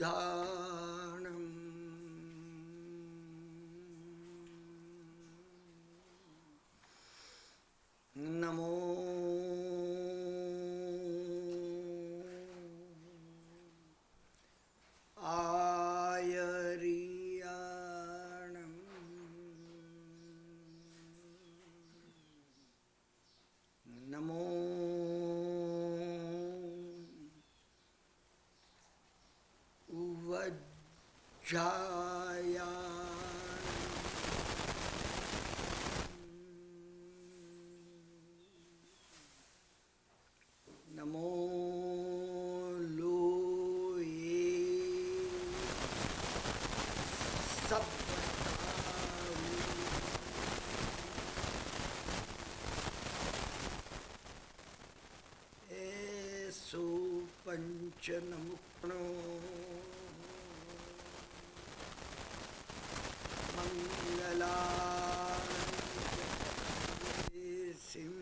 ઉદ્ધાણમ નમો આયરિયાણમ નમો ઉજ્જાયાણમ નમો લોએ એસો પંચનમુક્નો મંગલાય સિંહ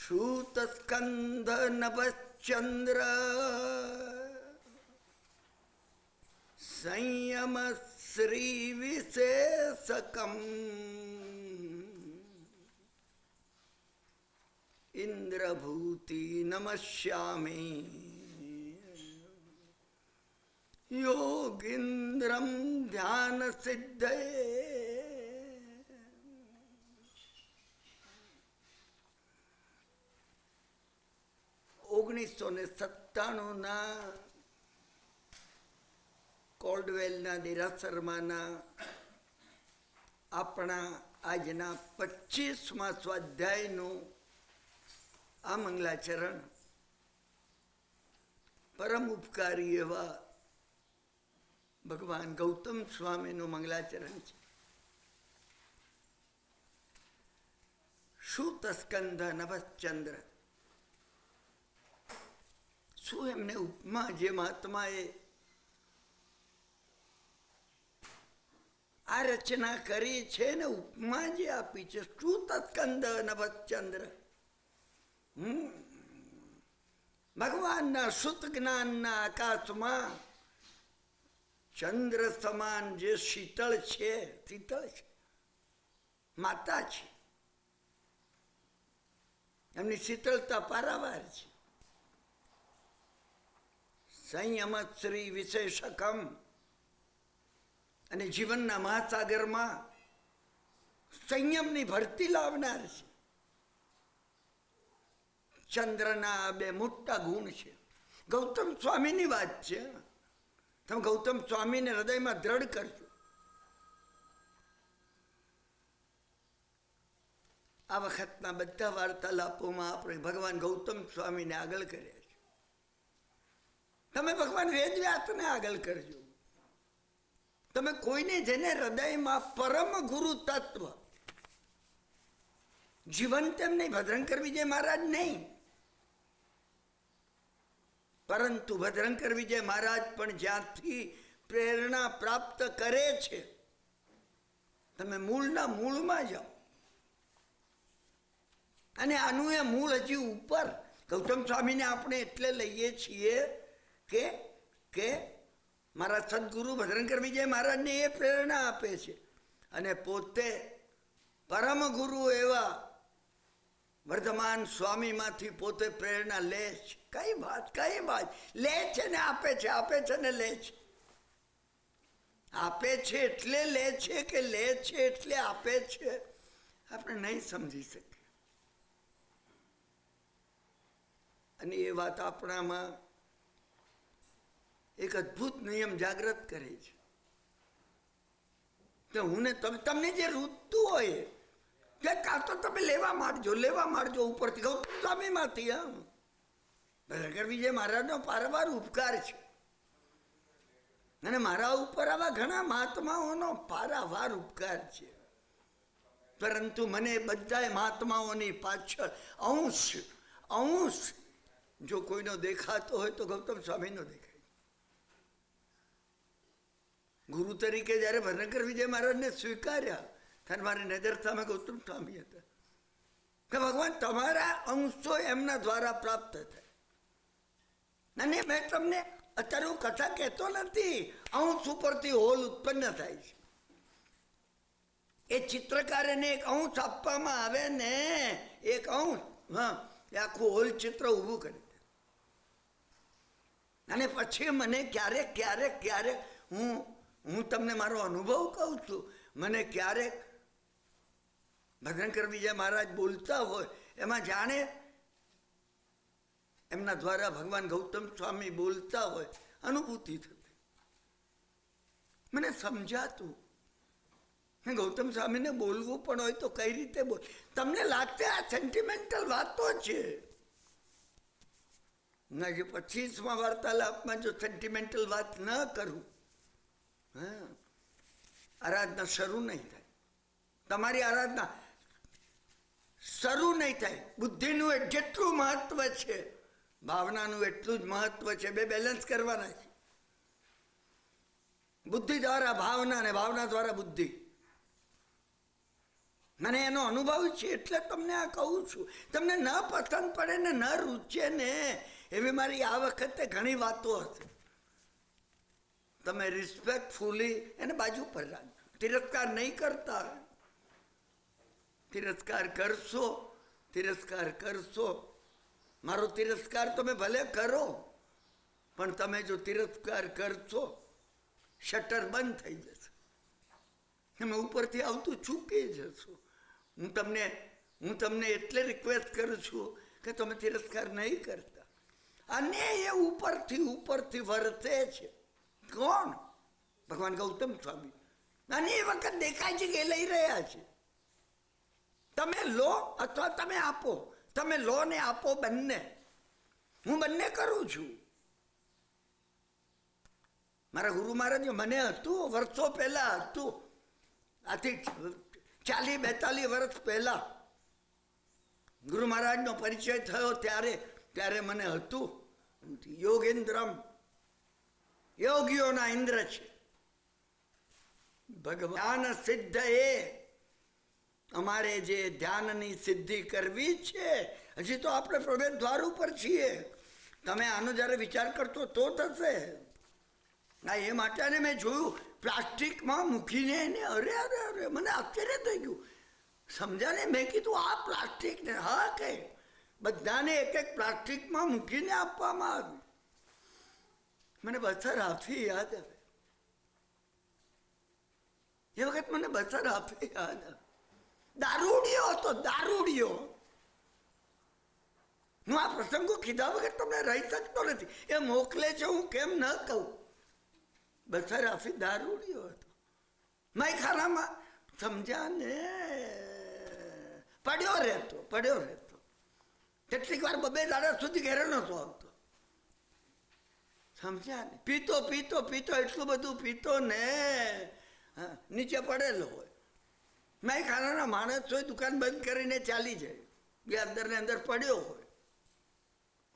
શૂતસ્કંધ નભશ્ચંદ્ર સંયમ શ્રી વિશેષકમ ઇન્દ્રભૂતિ નમસ્યામિ યોગીન્દ્રમ ધ્યાન સિદ્ધે 1997 કોલ્ડવેલના દેરાસરમાંના આપણા આજના 25મા સ્વાધ્યાયનું આ મંગલાચરણ પરમ ઉપકારી એવા ભગવાન ગૌતમ સ્વામીનું મંગલાચરણ છે. શૂતસ્કંધ નભશ્ચંદ્ર, શું એમને ઉપમા જે મહાત્માએ આ રચના કરી છે ને ઉપમા જે આપી છે, શૂતસ્કંધ નભશ્ચંદ્ર, ભગવાનના શુદ્ધ જ્ઞાનના આકાશમાં ચંદ્ર સમાન જે શીતળ છે, માતા છે, એમની શીતળતા પારાવાર છે. સંયમ શ્રી વિશેષકમ, અને જીવનના મહાસાગરમાં સંયમની ભરતી લાવનાર છે. ચંદ્રના બે મોટા ગુણ છે. ગૌતમ સ્વામીની વાત છે. તમે ગૌતમ સ્વામીને હૃદયમાં દ્રઢ કરજો. આ વખતના બધા વાર્તાલાપોમાં આપણે ભગવાન ગૌતમ સ્વામીને આગળ કર્યા છે. તમે ભગવાન વેદવ્યાસને આગળ કરજો. તમે કોઈને જેને હૃદયમાં પરમ ગુરુ તત્વ જીવંત એમ નહીં, ભદ્રંકર વિજય મહારાજ નહીં, પરંતુ ભદ્રંકર વિજય મહારાજ પણ જ્યાંથી પ્રેરણા પ્રાપ્ત કરે છે, તમે મૂળના મૂળમાં જાઓ. અને આનું એ મૂળ હજી ઉપર. ગૌતમ સ્વામીને આપણે એટલે લઈએ છીએ કે મારા સદગુરુ ભદ્રંકર વિજય મહારાજને એ પ્રેરણા આપે છે, અને પોતે પરમ ગુરુ એવા વર્ધમાન સ્વામીમાંથી પોતે પ્રેરણા લે છે. કઈ વાત લે છે ને આપે છે, આપે છે ને લે છે. આપે છે એટલે લે છે કે લે છે એટલે આપે છે, આપણે નહીં સમજી શકીએ. અને એ વાત આપણામાં એક અદ્ભુત નિયમ જાગૃત કરે છે કે હું ને તમને જે રૂતું હોય કે કાં તો તમે લેવા માંડજો ઉપરથી. ગૌતમ સ્વામીમાંથી. ભદ્રંકર વિજય મહારાજનો પારાવાર ઉપકાર છે, અને મારા ઉપર આવા ઘણા મહાત્માઓનો પારાવાર ઉપકાર છે. પરંતુ મને બધા મહાત્માઓની પાછળ અંશ જો કોઈનો દેખાતો હોય તો ગૌતમ સ્વામીનો દેખાય. ગુરુ તરીકે જ્યારે ભદ્રંકર વિજય મહારાજને સ્વીકાર્યા ત્યારે મારી નજર સામે ગૌતમ સ્વામી હતા કે ભગવાન તમારા અંશો એમના દ્વારા પ્રાપ્ત થાય. અને મેં તમને અત્યારે હું કથા કહેતો નથી, અંશ ઉપરથી હોલ ઉત્પન્ન થાય છે. એ ચિત્રકારને એક અંશ આપવામાં આવે ને, એક અંશ, હા, એ આખું હોલ ચિત્ર ઊભું કરી દે. અને પછી મને ક્યારેક ક્યારેક ક્યારેક હું તમને મારો અનુભવ કહું છું, મને ક્યારેક ભદ્રંકર વિજય મહારાજ બોલતા હોય એમાં જાણે એમના દ્વારા ભગવાન ગૌતમ સ્વામી બોલતા હોય અનુભૂતિ થતી. મને સમજાતું ગૌતમ સ્વામીને બોલવું પણ હોય તો કઈ રીતે બોલ. તમને લાગશે આ સેન્ટિમેન્ટલ વાતો છે. ના, જે 25મા વાર્તાલાપમાં જો સેન્ટિમેન્ટલ વાત ન કરું, હા, આરાધના શરૂ નહીં થાય. તમારી આરાધના શરૂ નહીં થાય. બુદ્ધિનું જેટલું મહત્વ છે ભાવનાનું એટલું જ મહત્વ છે. બે બેલેન્સ કરવાના છે. બુદ્ધિ દ્વારા ભાવના અને ભાવના દ્વારા બુદ્ધિ. મને એનો અનુભવ છે એટલે તમને આ કહું છું. તમને ન પસંદ પડે ને ન રૂચે ને એવી મારી આ વખતે ઘણી વાતો હશે. તમે રિસ્પેક્ટફુલી એને બાજુ પર રાખજો. તિરસ્કાર નહીં કરતા. તિરસ્કાર કરશો, તિરસ્કાર કરશો. મારો તિરસ્કાર તમે ભલે કરો, પણ તમે જો તિરસ્કાર કરશો શટર બંધ થઈ જશે. તમે ઉપરથી આવતું ચૂકી જશો. હું તમને એટલે રિક્વેસ્ટ કરું છું કે તમે તિરસ્કાર નહીં કરતા. અને એ ઉપરથી વર્તે છે. કોણ? ભગવાન ગૌતમ સ્વામી. અને એ વખત દેખાય છે કે એ લઈ રહ્યા છે. તમે લો અથવા તમે આપો. તમે લો ને આપો બંને. હું બંને કરું છું. મારા ગુરુ મહારાજ મને હતું, વર્ષો પહેલા હતું, આથી 40-42 વર્ષ પહેલા ગુરુ મહારાજનો પરિચય થયો ત્યારે મને હતું. યોગેન્દ્રમ, યોગીઓના ઇન્દ્ર છે ભગવાન. સિદ્ધ એ અમારે જે ધ્યાનની સિદ્ધિ કરવી છે, હજી તો આપણે પ્રવેશ દ્વાર ઉપર છીએ. તમે આનો જ્યારે વિચાર કરશો તો થશે. ના, એ માટે મેં જોયું પ્લાસ્ટિકમાં મૂકીને એને, અરે અરે અરે મને આશ્ચર્ય થઈ ગયું. સમજાને મેં કીધું આ પ્લાસ્ટિક ને, હા કે બધાને એક એક પ્લાસ્ટિકમાં મૂકીને આપવામાં આવ્યું. મને બસર હાફી યાદ આવે. એ વખત મને બસર હાફી યાદ આવે. દારૂડિયો હતો, દારૂડિયો. હું આ પ્રસંગો કીધા વગર તમને રહી શકતો નથી. એ મોકલે છે હું કેમ ન કહું. બસર હાફી દારૂડિયો હતો. માયખાનામાં સમજ્યા ને પડ્યો રહેતો. કેટલીક વાર 2 દાડા સુધી ઘેરે નહોતો આવતો. સમજ્યા ને? પીતો એટલું બધું પીતો ને નીચે પડેલો હોય. માયખાનાના માણસ હોય દુકાન બંધ કરીને ચાલી જાય, બે અંદર ને અંદર પડ્યો હોય.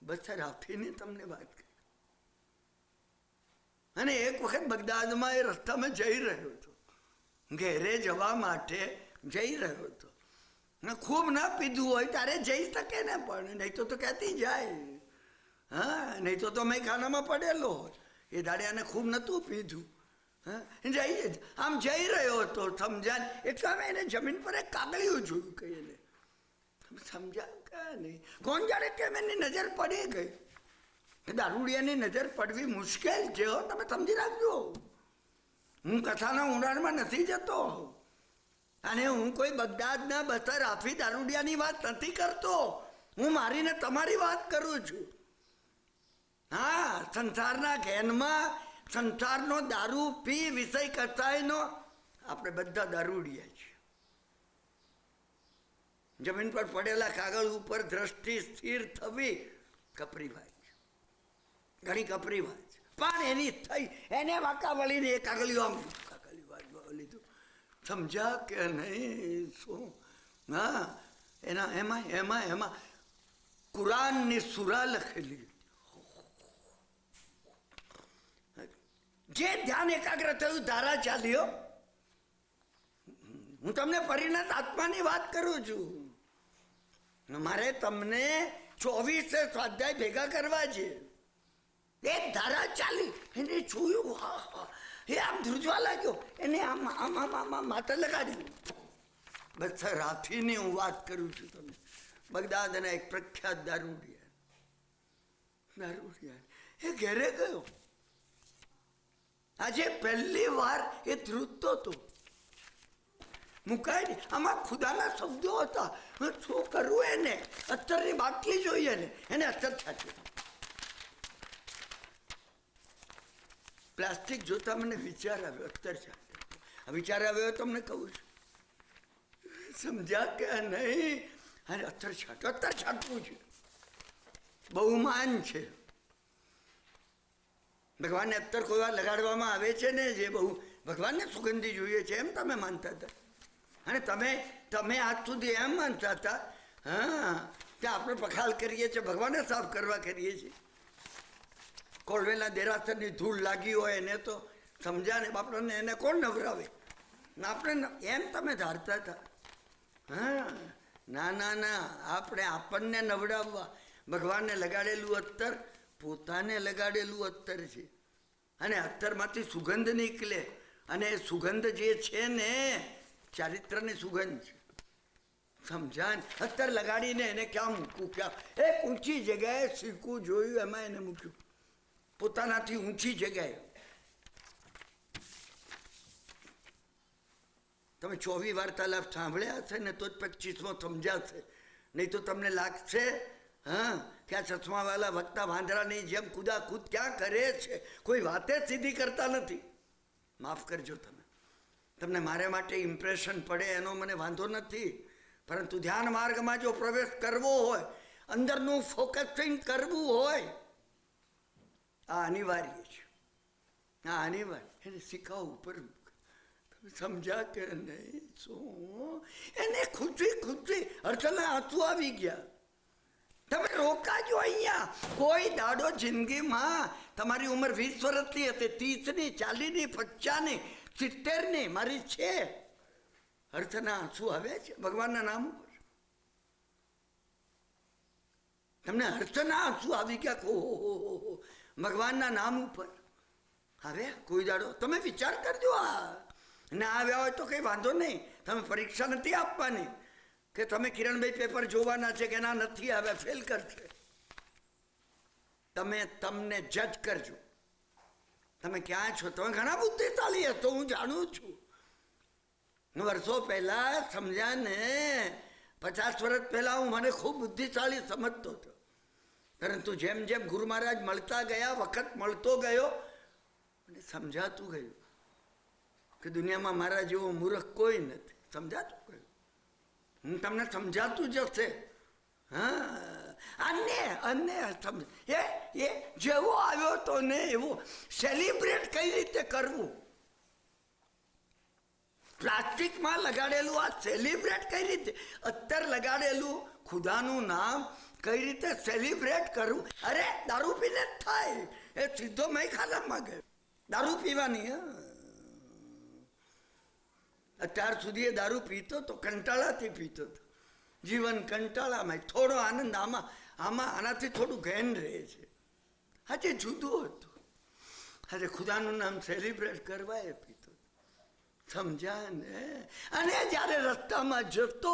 બસર હાફીની તમને વાત કરી. અને એક વખત બગદાદમાં એ રસ્તામાં જઈ રહ્યો હતો, ઘેરે જવા માટે જઈ રહ્યો હતો. ખૂબ ના પીધું હોય ત્યારે જઈ શકે ને, પણ નહીં તો ક્યાંથી જાય. હા, નહીં તો મેં ખાનામાં પડેલો હોય. એ દાડિયાને ખૂબ નહોતું પીધું. હા, આમ જઈ રહ્યો હતો, સમજાય એટલે અમે એને જમીન પર એક કાગળિયું જોયું કે એને સમજાય કે નહીં. કોણ જાણે કેમ એની નજર પડી ગઈ. દારૂડિયાની નજર પડવી મુશ્કેલ છે, તમે સમજી રાખજો. હું કથાના ઊંડાણમાં નથી જતો, અને હું કોઈ બગદાદના બસર હાફી દારૂડિયાની વાત નથી કરતો. હું મારીને તમારી વાત કરું છું. હા, સંસારના ઘેનમાં સંસારનો દારૂ પી વિષય કસાયનો આપણે બધા દારૂડિયા છીએ. જમીન પર પડેલા કાગળ ઉપર દ્રષ્ટિ સ્થિર થવી કપરી વાત છે, ઘણી કપરી વાત છે. પણ એની થઈ, એને વાંકા વળીને એ કાગળિયું લીધું. સમજા કે નહીં? શું? હા, એમાં કુરાનની સુરા લખેલી. જે ધ્યાન એકાગ્ર થયું, ધારા ચાલ્યો. હું તમને પરિણત આત્માની વાત કરું છું. મારે તમને 24 સ્વાધ્યાય ભેગા કરવા છે. એક ધારા ચાલી, એને જોયું, એ આમ ધ્રુજવા લાગ્યો, એને આમ આમ આમ આમ માથે લગાડ્યું. બસ રાથીની હું વાત કરું છું તમને. બગદાદના એક પ્રખ્યાત દારૂડિયા એ ઘેરે ગયો. આજે પહેલી વાર એ ધ્રુજતો હતો. મુકાય આમાં ખુદાના શબ્દો હતા. શું કરવું એને? અત્તરની બાટલી જોઈએ ને, એને અત્તર છાંટ્યું. પ્લાસ્ટિક જોતા મને વિચાર આવ્યો, અત્તર છાંટ્યો. વિચાર આવ્યો તમને કહું છું, સમજ્યા કે નહીં? અરે અત્તર છાંટો, અત્તર છાંટવું છે, બહુમાન છે. ભગવાનને અત્તર કોઈ વાર લગાડવામાં આવે છે ને, જે બહુ ભગવાનને સુગંધી જોઈએ છે એમ તમે માનતા હતા. અને તમે આજ સુધી એમ માનતા હતા હા કે આપણે પખાલ કરીએ છીએ, ભગવાનને સાફ કરવા કરીએ છીએ. કોળવેલના દેરાસરની ધૂળ લાગી હોય એને તો સમજ્યા ને બાપડાને, એને કોણ નવરાવે? આપણે એમ તમે ધારતા હતા. હા ના ના ના, આપણે આપણને નવડાવવા. ભગવાનને લગાડેલું અત્તર પોતાને લગાડેલું અત્તર છે. અને અત્તરમાંથી સુગંધ નીકળે. અને સુગંધ જે છે ને ચારિત્રની સુગંધ છે. સમજાન? અત્તર લગાડીને એને ક્યાં મૂકવું? ક્યાં? એક ઊંચી જગ્યાએ શીખવું જોયું, એમાં એને મૂક્યું પોતાનાથી ઊંચી જગ્યાએ. તમે 24 વાર્તાલાપ સાંભળ્યા હશે ને તો જ 25મો સમજાશે. નહીં તો તમને લાગશે હા કે આ ચશ્માવાળા વક્તા વાંદરાની જેમ કુદાકૂદ ક્યાં કરે છે, કોઈ વાતે સીધી કરતા નથી. માફ કરજો તમને મારે માટે ઇમ્પ્રેશન પડે એનો મને વાંધો નથી, પરંતુ ધ્યાન માર્ગમાં જો પ્રવેશ કરવો હોય, અંદરનું ફોકસિંગ કરવું હોય, આ અનિવાર્ય છે. આ અનિવાર્ય. એને શીખાવ ઉપર સમજ્યા કે નહીં? શું એને ખુશી અર્થના આંસુ આવી ગયા. તમે રોકાજો અહીંયા. કોઈ દાડો જિંદગીમાં તમારી ઉંમર 20 વર્ષની હતી, 30ની, 40ની, 50ની, 70ની મારી છે. અર્થના આંસુ આવે છે ભગવાનના નામ ઉપર. તમને અર્થના આંસુ આવી ગયા ભગવાનના નામ ઉપર હવે કોઈ દાડો? તમે વિચાર કરજો. આ ના આવ્યા હોય તો કઈ વાંધો નહીં, તમે પરીક્ષા નથી આપવાની કે તમે કિરણભાઈ પેપર જોવાના છે કે ના નથી આવ્યા, ફેલ કરશે. તમે તમને જજ કરજો. તમે ક્યાં છો? તમે ઘણા બુદ્ધિશાળી હતો, હું જાણું છું. વર્ષો પહેલા સમજ્યા ને, 50 વર્ષ પહેલા હું મને ખૂબ બુદ્ધિશાળી સમજતો હતો. પરંતુ જેમ જેમ ગુરુ મહારાજ મળતા ગયા, વખત મળતો ગયો, મને સમજાતું ગયું કે દુનિયામાં મારા જેવો મૂર્ખ કોઈ નથી. સમજાતું ગયું. હું તમને સમજાતું જશે. હા અને સમજ એ જેવો આવ્યો તો ને એવો સેલિબ્રેટ કઈ રીતે કરવું? પ્લાસ્ટિકમાં લગાડેલું આ સેલિબ્રેટ કઈ રીતે? અત્તર લગાડેલું ખુદાનું નામ કઈ રીતે સેલિબ્રેટ કરવું? અરે દારૂ પીને જ થાય. એ સીધો મેં ખાનામાં ગયો. દારૂ પીવાની. અત્યાર સુધી એ દારૂ પીતો તો કંટાળાથી પીતો હતો. જીવન કંટાળામાં, થોડો આનંદ આનાથી થોડું ઘેન રહે છે. આજે જુદું હતું. આજે ખુદાનું નામ સેલિબ્રેટ કરવા એ પીતો. સમજ્યા ને? અને જ્યારે રસ્તામાં જતો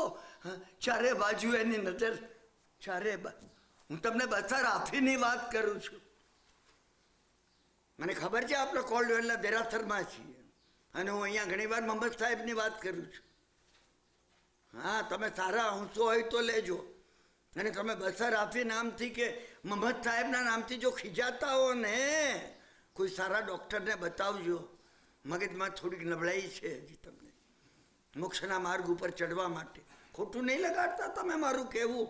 ચારે બાજુ એની નજર, હું તમને બસર આફીની વાત કરું છું. મને ખબર છે આપણે કોલ્ડવેલના દેરાસરમાં છીએ અને હું અહીંયા ઘણી વાર મોહમ્મદ સાહેબની વાત કરું છું. હા તમે સારા અંશો હોય તો લેજો. અને તમે બસર આફી નામથી કે મોહમ્મદ સાહેબના નામથી જો ખીજાતા હો ને, કોઈ સારા ડૉક્ટરને બતાવજો. મગજમાં થોડીક નબળાઈ છે હજી તમને મોક્ષના માર્ગ ઉપર ચડવા માટે. ખોટું નહીં લગાડતા તમે મારું કહેવું.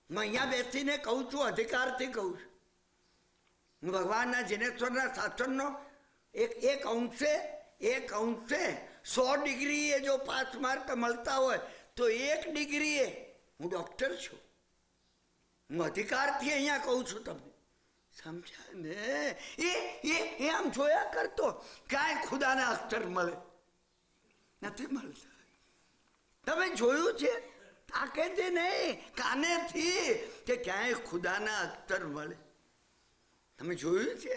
હું અહીંયા બેસીને કહું છું, અધિકારથી કહું છું. હું ભગવાનના જિનેશ્વરના શાસનનો એક અંશે 100 ડિગ્રીએ જો 5 માર્ક મળતા હોય તો 1 ડિગ્રીએ હું ડૉક્ટર છું. હું અધિકારથી અહીંયા કહું છું તમને. સમજ્યા ને? એ આમ જોયા કરતો, ક્યાંય ખુદાના અક્ષર મળે નથી મળતા. તમે જોયું છે આંખેથી નહીં, કાનેથી, કે ક્યાંય ખુદાના અક્ષર મળે? તમે જોયું છે?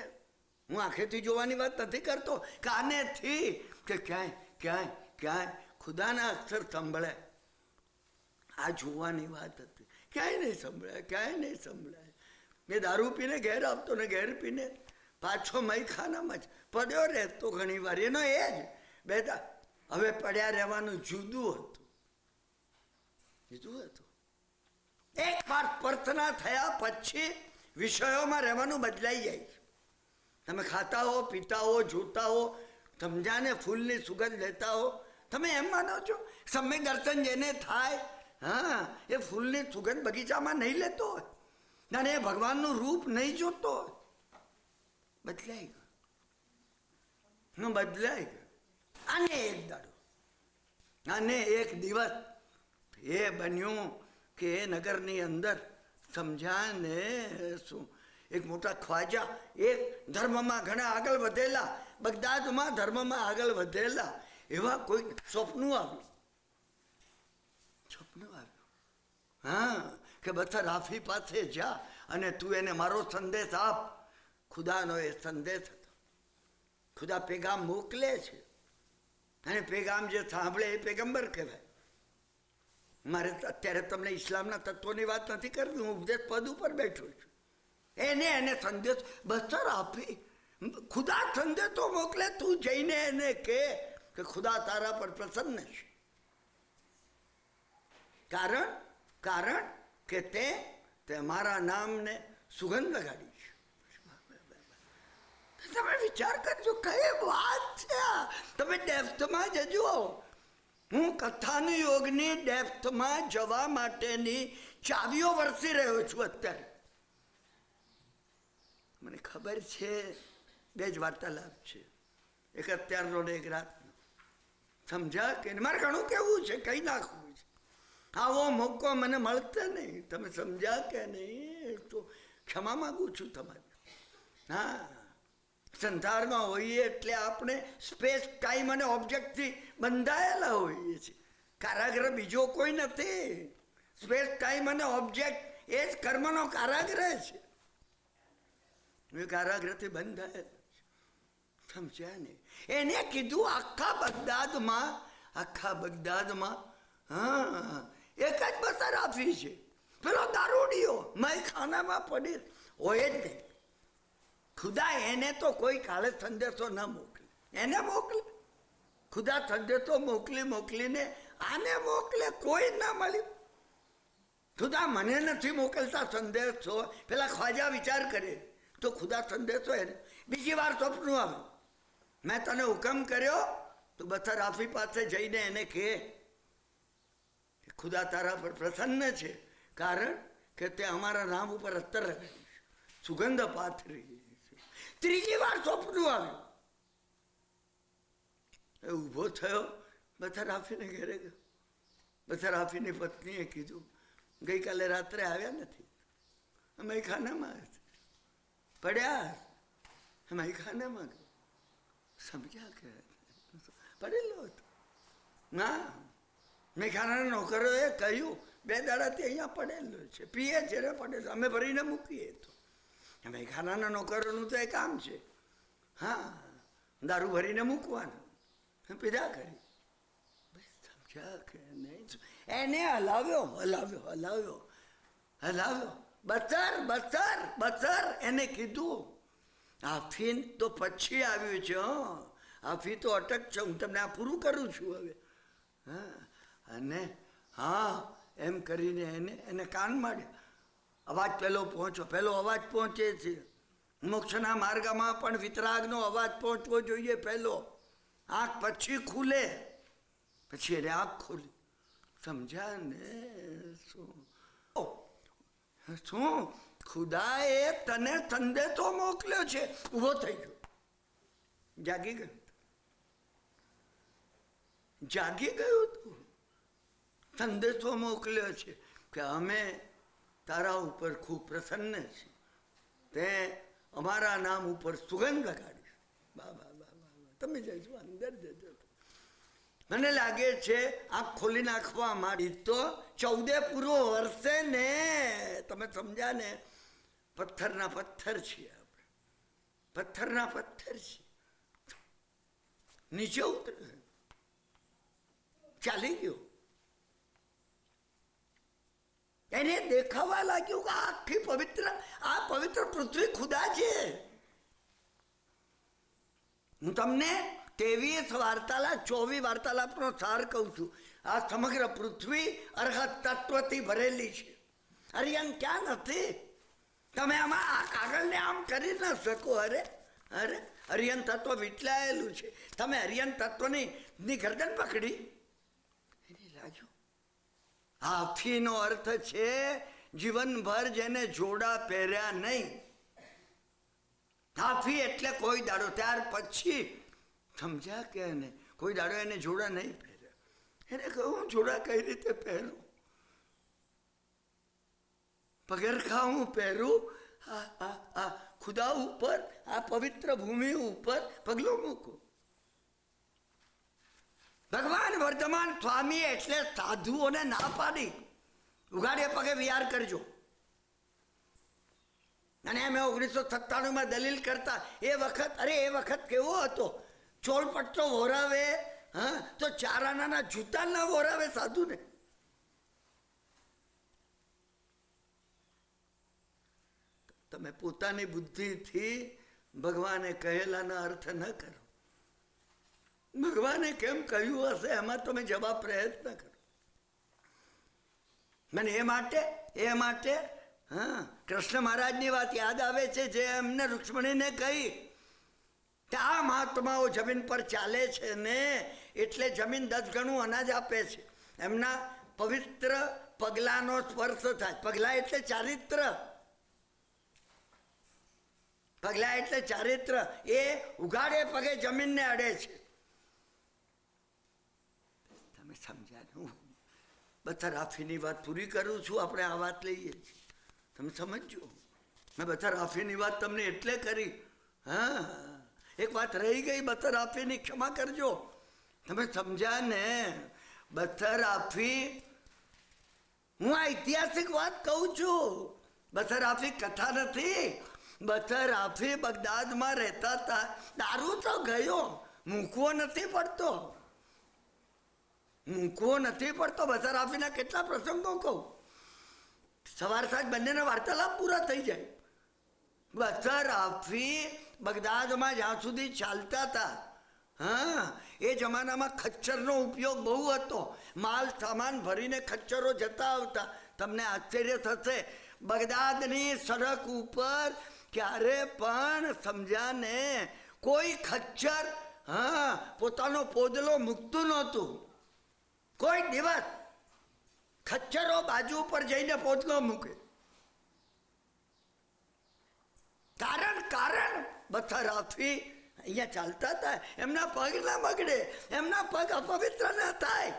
હું આંખેથી જોવાની વાત નથી કરતો, કાનેથી, કે ક્યાંય ક્યાંય ક્યાંય ખુદાના અક્ષર સંભળાય. આ જોવાની વાત હતી. ક્યાંય નહીં સંભળાય, ક્યાંય નહીં સંભળાય. મેં દારૂ પીને ઘેર આવતો ને ઘેર પીને પાછો મયખાનામાં જ પડ્યો રહેતો ઘણી વાર. એનો એ જ બેટા હવે પડ્યા રહેવાનું જુદું હતું, જુદું હતું. એક વાર પ્રાર્થના થયા પછી વિષયોમાં રહેવાનું બદલાઈ જાય છે. તમે ખાતા હો, પીતા હો, જોતા હો, સમજાને ફૂલની સુગંધ લેતા હો. તમે એમ માનો છો સમ્યક દર્શન જેને થાય, હા, એ ફૂલની સુગંધ બગીચામાં નહીં લેતો હોય અને એ ભગવાનનું રૂપ નહીં જોતો હોય? બદલાઈ ગયું, બદલાઈ ગયું. આને એક દાડો, આને એક દિવસ એ બન્યું કે એ નગરની અંદર સમજ્યા ને શું, એક મોટા ખ્વાજા, એક ધર્મમાં ઘણા આગળ વધેલા, બગદાદમાં ધર્મમાં આગળ વધેલા, એવા કોઈ સ્વપ્નું આવ્યું, સ્વપ્ન આવ્યું, હા, કે બથર હાફી પાસે જા અને તું એને મારો સંદેશ આપ. ખુદાનો એ સંદેશ હતો. ખુદા પેગામ મોકલે છે અને પેગામ જે સાંભળે એ પેગમ્બર કહેવાય. મારે અત્યારે તમને ઇસ્લામના તત્વોની વાત નથી કરવી, હું ઉપદેશ પદ ઉપર બેઠો છું. એને સંદેશ બસર આપી. ખુદા સંદેશો મોકલે, તું જઈને એને કે ખુદા તારા પર પ્રસન્ન છે. કારણ કે તે મારા નામને સુગંધ લગાડી છે. તમે વિચાર કરજો કઈ વાત છે. તમે ડેપ્થમાં જજો. હું કથાનું યોગની ડેપ્થમાં જવા માટેની ચાવીઓ વરસી રહ્યો છું અત્યારે. મને ખબર છે બે જ વાર્તાલાપ છે, એક અત્યારનો ને એક રાતનો. સમજ્યા કે મારે ઘણું કેવું છે, કઈ નાખવું છે. આવો મોકો મને મળતો નહીં. તમે સમજ્યા કે નહીં? તો ક્ષમા માગું છું તમારે. હા, સંસારમાં હોઈએ એટલે આપણે સ્પેસ, ટાઈમ અને ઓબ્જેક્ટથી બંધાયેલા હોઈએ છીએ. કારાગૃહ બીજો કોઈ નથી. સ્પેસ, ટાઈમ અને ઓબ્જેક્ટ એ જ કર્મનો કારાગૃહ છે. એ કારાગૃહથી બંધાયેલા છે. સમજ્યા ને? એને કીધું આખા બગદાદમાં હા એક જ બસર આપી છે. પેલો દારૂડિયો મયખાનામાં પડી હોય જ નહીં. ખુદા એને તો કોઈ કાલે સંદેશો ન મોકલે, એને મોકલે. ખુદા સંદેશો મોકલીને આને મોકલે, કોઈ ના મળ્યું. ખુદા મને નથી મોકલતા સંદેશો. પેલા ખ્વાજા વિચાર કરે તો ખુદા સંદેશો એને. બીજી વાર સ્વપ્નું આવ્યું, મેં તને હુકમ કર્યો તો બસર હાફી પાસે જઈને એને કહે ખુદા તારા પર પ્રસન્ન છે, કારણ કે તે અમારા નામ ઉપર અત્તર લગાવી છે, સુગંધ પાથરી છે. ત્રીજી વાર સ્વપ્નું આવ્યું. એ ઊભો થયો, બસર હાફીને ઘેરે ગયો. બસર હાફીની પત્નીએ કીધું ગઈકાલે રાત્રે આવ્યા નથી, મયખાનામાં પડ્યા, મયખાનામાં ગયો. સમજ્યા કે પડેલો હતો. ના, મયખાનાના નોકરોએ કહ્યું 2 દાડાથી અહીંયા પડેલો છે, પીએ છે ને પડેલો, અમે ભરીને મૂકીએ. તો મયખાનાના નોકરોનું તો એ કામ છે, હા, દારૂ ભરીને મૂકવાનું. પીધા કરી. સમજ્યા કે નહીં? એને હલાવ્યો. બસર એને કીધું. આફીન તો પછી આવ્યું છે. આફી તો અટક છે. હું તમને આ પૂરું કરું છું હવે. હા, અને હા એમ કરીને એને કાન માંડ્યા. અવાજ પેલો અવાજ પહોંચે છે. મોક્ષના માર્ગમાં પણ વિતરાગનો અવાજ પહોંચવો જોઈએ પહેલો. આંખ પછી ખુલે, પછી એને આંખ ખોલી. સમજ્યા ને? શું ખુદાએ તને સંદેશો મોકલ્યો છે? ઉભો થઈ ગયો, જાગી ગયું તું. સંદેશો મોકલ્યો છે કે અમે તારા ઉપર ખૂબ પ્રસન્ન છીએ. તે અમારા નામ ઉપર સુગંધ લગાડીશ. બાબા બાબા તમે જજો અંદર જજો. મને લાગે છે આંખ ખોલી નાખવા માંડી તો 14 પૂરો વર્ષે ને તમે સમજ્યા ને. પથ્થરના પથ્થર છીએ આપણે, પથ્થરના પથ્થર છીએ. નીચે ઉતરે ચાલી ગયો. એને દેખાવા લાગ્યું કે આખી પવિત્ર, આ પવિત્ર પૃથ્વી ખુદા છે. હું તમને 23 વાર્તાલાપ 24 વાર્તાલાપનો સાર કહું છું. આ સમગ્ર પૃથ્વી અર્હત તત્વથી ભરેલી છે. અરિયન ક્યાં નથી? તમે આમાં આ કાગળને આમ કરી ન શકો. અરે અરિયન તત્વ વીટલાયેલું છે. તમે અરિયન તત્વની ગરદન પકડી એની લાજો. હાફીનો અર્થ છે જીવનભર જેને જોડા પહેર્યા નહીં. હાફી એટલે કોઈ દાડો, ત્યાર પછી સમજ્યા કે એને કોઈ દાડો એને જોડા નહીં પહેર્યા. એને કહું જોડા કઈ રીતે પહેરું? પગરખા હું પહેરું આ ખુદા ઉપર, આ પવિત્ર ભૂમિ ઉપર પગલું મૂકું. ભગવાન વર્ધમાન સ્વામી એટલે સાધુઓને ના પાડી ઉઘાડે પગે વિહાર કરજો. અને અમે 1997 દલીલ કરતા એ વખત, અરે એ વખત કેવો હતો, ચોળપટ્ટો વોરાવે, હા તો 4 આનાના જૂતા ના વોરાવે સાધુને. તમે પોતાની બુદ્ધિથી ભગવાને કહેલાના અર્થ ન કરો. ભગવાને કેમ કહ્યું હશે એમાં તમે જવાબ પ્રયત્ન કરો. મને એ માટે હા કૃષ્ણ મહારાજની વાત યાદ આવે છે, જે એમને રૂક્ષ્મણીને કહી કે આ મહાત્માઓ જમીન પર ચાલે છે ને એટલે જમીન 10 ગણું અનાજ આપે છે. એમના પવિત્ર પગલાનો સ્પર્શ થાય. પગલા એટલે ચારિત્ર, પગલા એટલે ચારિત્ર. એ ઉઘાડે પગે જમીનને અડે છે. તમે સમજ્યા? હું બથરાફીની વાત પૂરી કરું છું. આપણે આ વાત લઈએ છીએ, તમે સમજો. મેં બથરાફીની વાત તમને એટલે કરી. હા એક વાત રહી ગઈ બથરાફીની, ક્ષમા કરજો. તમે સમજ્યા ને? બથરાફી, હું આ ઐતિહાસિક વાત કહું છું. બથરાફી કથા નથી. બથરાફી બગદાદમાં રહેતા હતા. દારૂ તો ગયો, મૂકવો નથી પડતો, મૂકવો નથી પડતો. બથરાફીના કેટલા પ્રસંગો કહું, સવાર સાંજ બંનેના વાર્તાલાપ પૂરા થઈ જાય. બથરાફી બગદાદમાં જ્યાં સુધી ચાલતા હતા, હા એ જમાનામાં ખચ્ચરનો ઉપયોગ બહુ હતો. માલ સામાન ભરીને ખચ્ચરો જતા આવતા. તમને આશ્ચર્ય થશે, બગદાદની સડક ઉપર ક્યારે પણ સમજ્યાને કોઈ ખચ્ચર હા પોતાનો પોદલો મૂકતું નહોતું. કોઈ દિવસ ખચ્ચરો બાજુ ઉપર જઈને પોદલો મૂકે. કારણ બથરાફી અહીંયા ચાલતા હતા. એમના પગ ના બગડે, એમના પગ અપવિત્ર ના થાય.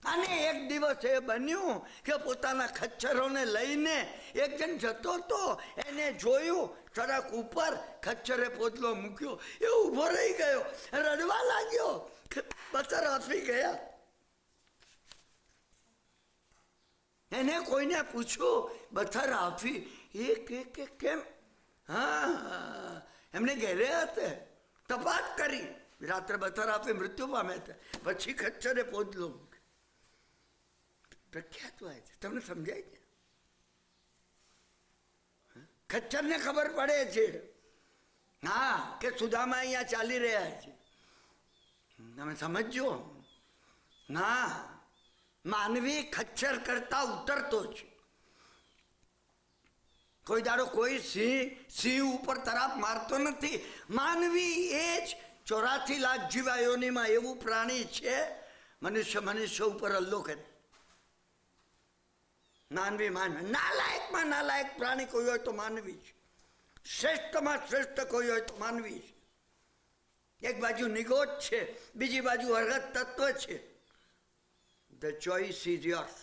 અને એક દિવસ એ બન્યું કે પોતાના ખચ્ચરોને લઈને એક જણ જતો હતો. એને જોયું સડક ઉપર ખચ્ચરે પોતલો મૂક્યો. એ ઊભો રહી ગયો, રડવા લાગ્યો. બથરાફી ગયા. એને કોઈને પૂછ્યું, બથરાફી એ કે કેમ? હા એમને ઘેરે હતા, તપાસ કરી. રાત્રે બથરાફી મૃત્યુ પામે હતા. પછી ખચ્ચરે પોતલો મૂકે. પ્રખ્યાત હોય છે. તમને સમજાય છે? ખચ્ચરને ખબર પડે છે હા કે સુદામા અહીંયા ચાલી રહ્યા છે. તમે સમજો ના, માનવી ખચ્ચર કરતા ઉતરતો છે. કોઈ દાડો કોઈ સિંહ ઉપર તરાપ મારતો નથી. માનવી એ જ 84 લાખ જીવાયોનીમાં એવું પ્રાણી છે મનુષ્ય ઉપર હલ્લો કરે. માનવી નાલાયકમાં નાલાયક પ્રાણી કોઈ હોય તો માનવી છે. શ્રેષ્ઠમાં શ્રેષ્ઠ કોઈ હોય તો માનવી છે. એક બાજુ નિગોદ છે, બીજી બાજુ અર્હત તત્વ છે. The choice is yours.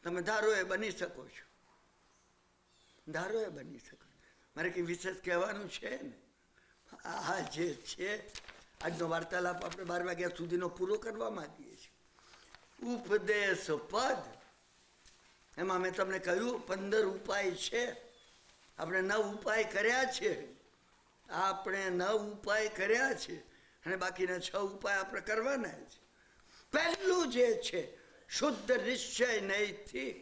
તમે ધારો એ બની શકો છો. ધારો એ બની શકે. મારે કંઈ વિશેષ કહેવાનું છે ને? આ જે છે આજનો વાર્તાલાપ આપણે 12 વાગ્યા સુધીનો પૂરો કરવા માંગીએ છીએ. ઉપદેશ પદ એમાં મેં તમને કહ્યું 15 ઉપાય છે. આપણે 9 ઉપાય કર્યા છે. આપણે 9 ઉપાય કર્યા છે અને બાકીના 6 ઉપાય આપણે કરવાના છે. પહેલું જે છે શુદ્ધ નિશ્ચય નૈથી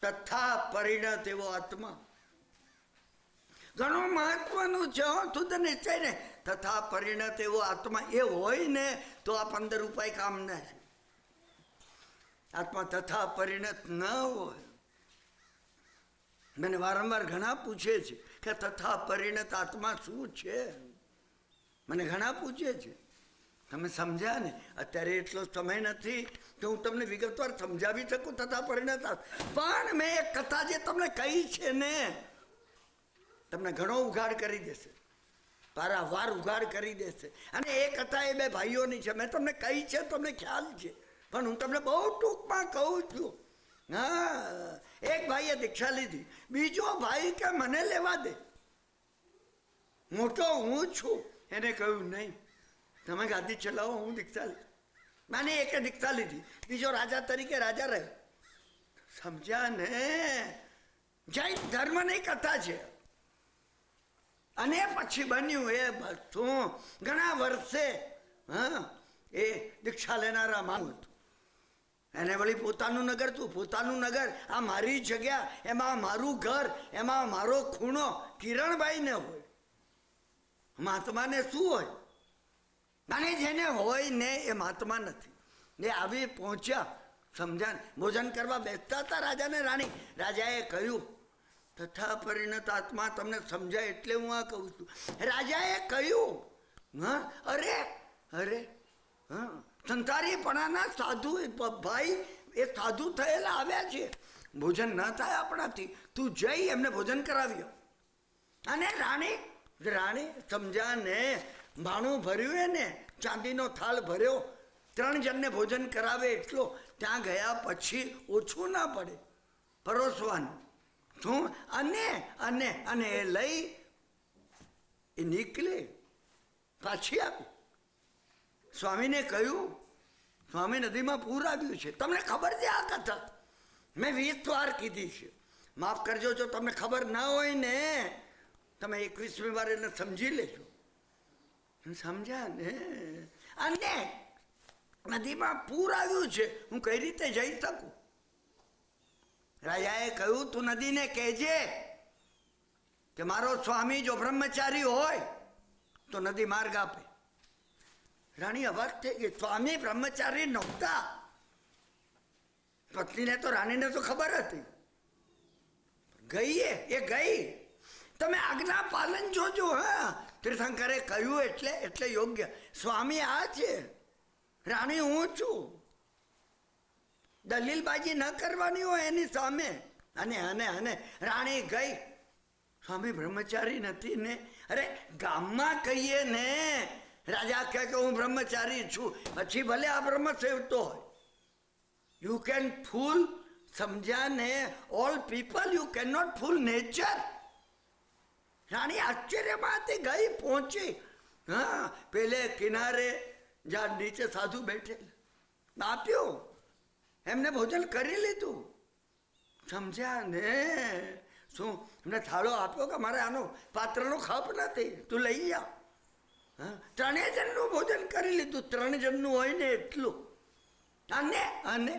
તથા પરિણત એવો આત્મા. ઘણું મહત્વનું છે. શુદ્ધ નિશ્ચય ને તથા પરિણત એવો આત્મા એ હોય ને તો આ 15 ઉપાય કામના છે. આત્મા તથા પરિણત ન હોય. મને વારંવાર ઘણા પૂછે છે કે તથા પરિણત આત્મા શું છે. મને ઘણા પૂછે છે. તમે સમજ્યા ને? અત્યારે એટલો સમય નથી કે હું તમને વિગતવાર સમજાવી શકું તથા પરિણત. પણ મેં એક કથા જે તમને કહી છે ને તમને ઘણો ઉઘાડ કરી દેશે. પારાવાર ઉઘાડ કરી દેશે. અને એ કથા એ 2 ભાઈઓની છે. મેં તમને કહી છે, તમને ખ્યાલ છે, પણ હું તમને બહુ ટૂંકમાં કહું છું. હા, એક ભાઈએ દીક્ષા લીધી. બીજો ભાઈ કે મને લેવા દે, મોટો હું છું. એને કહ્યું નહીં, તમે ગાદી ચલાવો, હું દીક્ષા લઈ. માને એકે દીક્ષા લીધી, બીજો રાજા તરીકે રાજા રહ્યો. સમજ્યા ને? જૈન ધર્મની કથા છે. અને પછી બન્યું એ બધું ઘણા વર્ષે. હા, એ દીક્ષા લેનારા માનું હતું. એને વળી પોતાનું નગર હતું. પોતાનું નગર, આ મારી જગ્યા, એમાં મારું ઘર, એમાં મારો ખૂણો કિરણભાઈ ને હોય. મહાત્માને શું હોય? અને જેને હોય ને એ મહાત્મા નથી. ને આવી પહોંચ્યા. સમજ્યા ને? ભોજન કરવા બેસતા હતા રાજા ને રાણી. રાજાએ કહ્યું તથા પરિણત આત્મા. તમને સમજાય એટલે હું આ કહું છું. રાજાએ કહ્યું, હા, અરે અરે હા, સંસારીપણાના સાધુ ભાઈ, એ સાધુ થયેલા આવ્યા છે. ભોજન ન થાય આપણાથી, તું જઈ એમને ભોજન કરાવ્યો. અને રાણી સમજ્યા ને? ભાણું ભર્યું એને, ચાંદીનો થાળ ભર્યો, 3 જણને ભોજન કરાવે એટલો. ત્યાં ગયા પછી ઓછું ના પડે પરોસવાનું. શું? અને એ લઈ એ નીકળે, પાછી આપી. સ્વામીને કહ્યું, સ્વામી નદીમાં પૂર આવ્યું છે. તમને ખબર છે આ કથા? મેં 20 વાર કીધી છે. માફ કરજો જો તમને ખબર ના હોય ને, તમે 21મી વાર એને સમજી લેજો. સમજ્યા ને? અને નદીમાં પૂર આવ્યું છે, હું કઈ રીતે જઈ શકું? રાજાએ કહ્યું, તું નદીને કહેજે કે મારો સ્વામી જો બ્રહ્મચારી હોય તો નદી માર્ગ આપે. રાણી અવાક થઈ ગઈ. સ્વામી બ્રહ્મચારી નહોતા. પત્નીને તો, રાણીને તો ખબર હતી. એ ગઈ. તમે આજ્ઞા પાલન જોજો. હા, તીર્થંકરે કહ્યું એટલે યોગ્ય. સ્વામી આ છે, રાણી હું છું. દલીલબાજી ન કરવાની હોય એની સામે. અને રાણી ગઈ. સ્વામી બ્રહ્મચારી નથી ને? અરે ગામમાં કહીએ ને, રાજા કહે કે હું બ્રહ્મચારી છું, પછી ભલે આ બ્રહ્મ સેવતો હોય. યુ કેન ફૂલ, સમજ્યા ને? All people, you can not fool nature. રાણી આશ્ચર્યમાંથી ગઈ, પહોંચી. હા, પેલે કિનારે જ્યાં નીચે સાધુ બેઠેલા, આપ્યો એમને ભોજન કરી લીધું. સમજ્યા ને? શું એમને થાળો આપ્યો કે મારે આનો પાત્રનો ખપ નથી, તું લઈ આવ. હા, 3 જણનું ભોજન કરી લીધું. 3 જણનું હોય ને એટલું. અને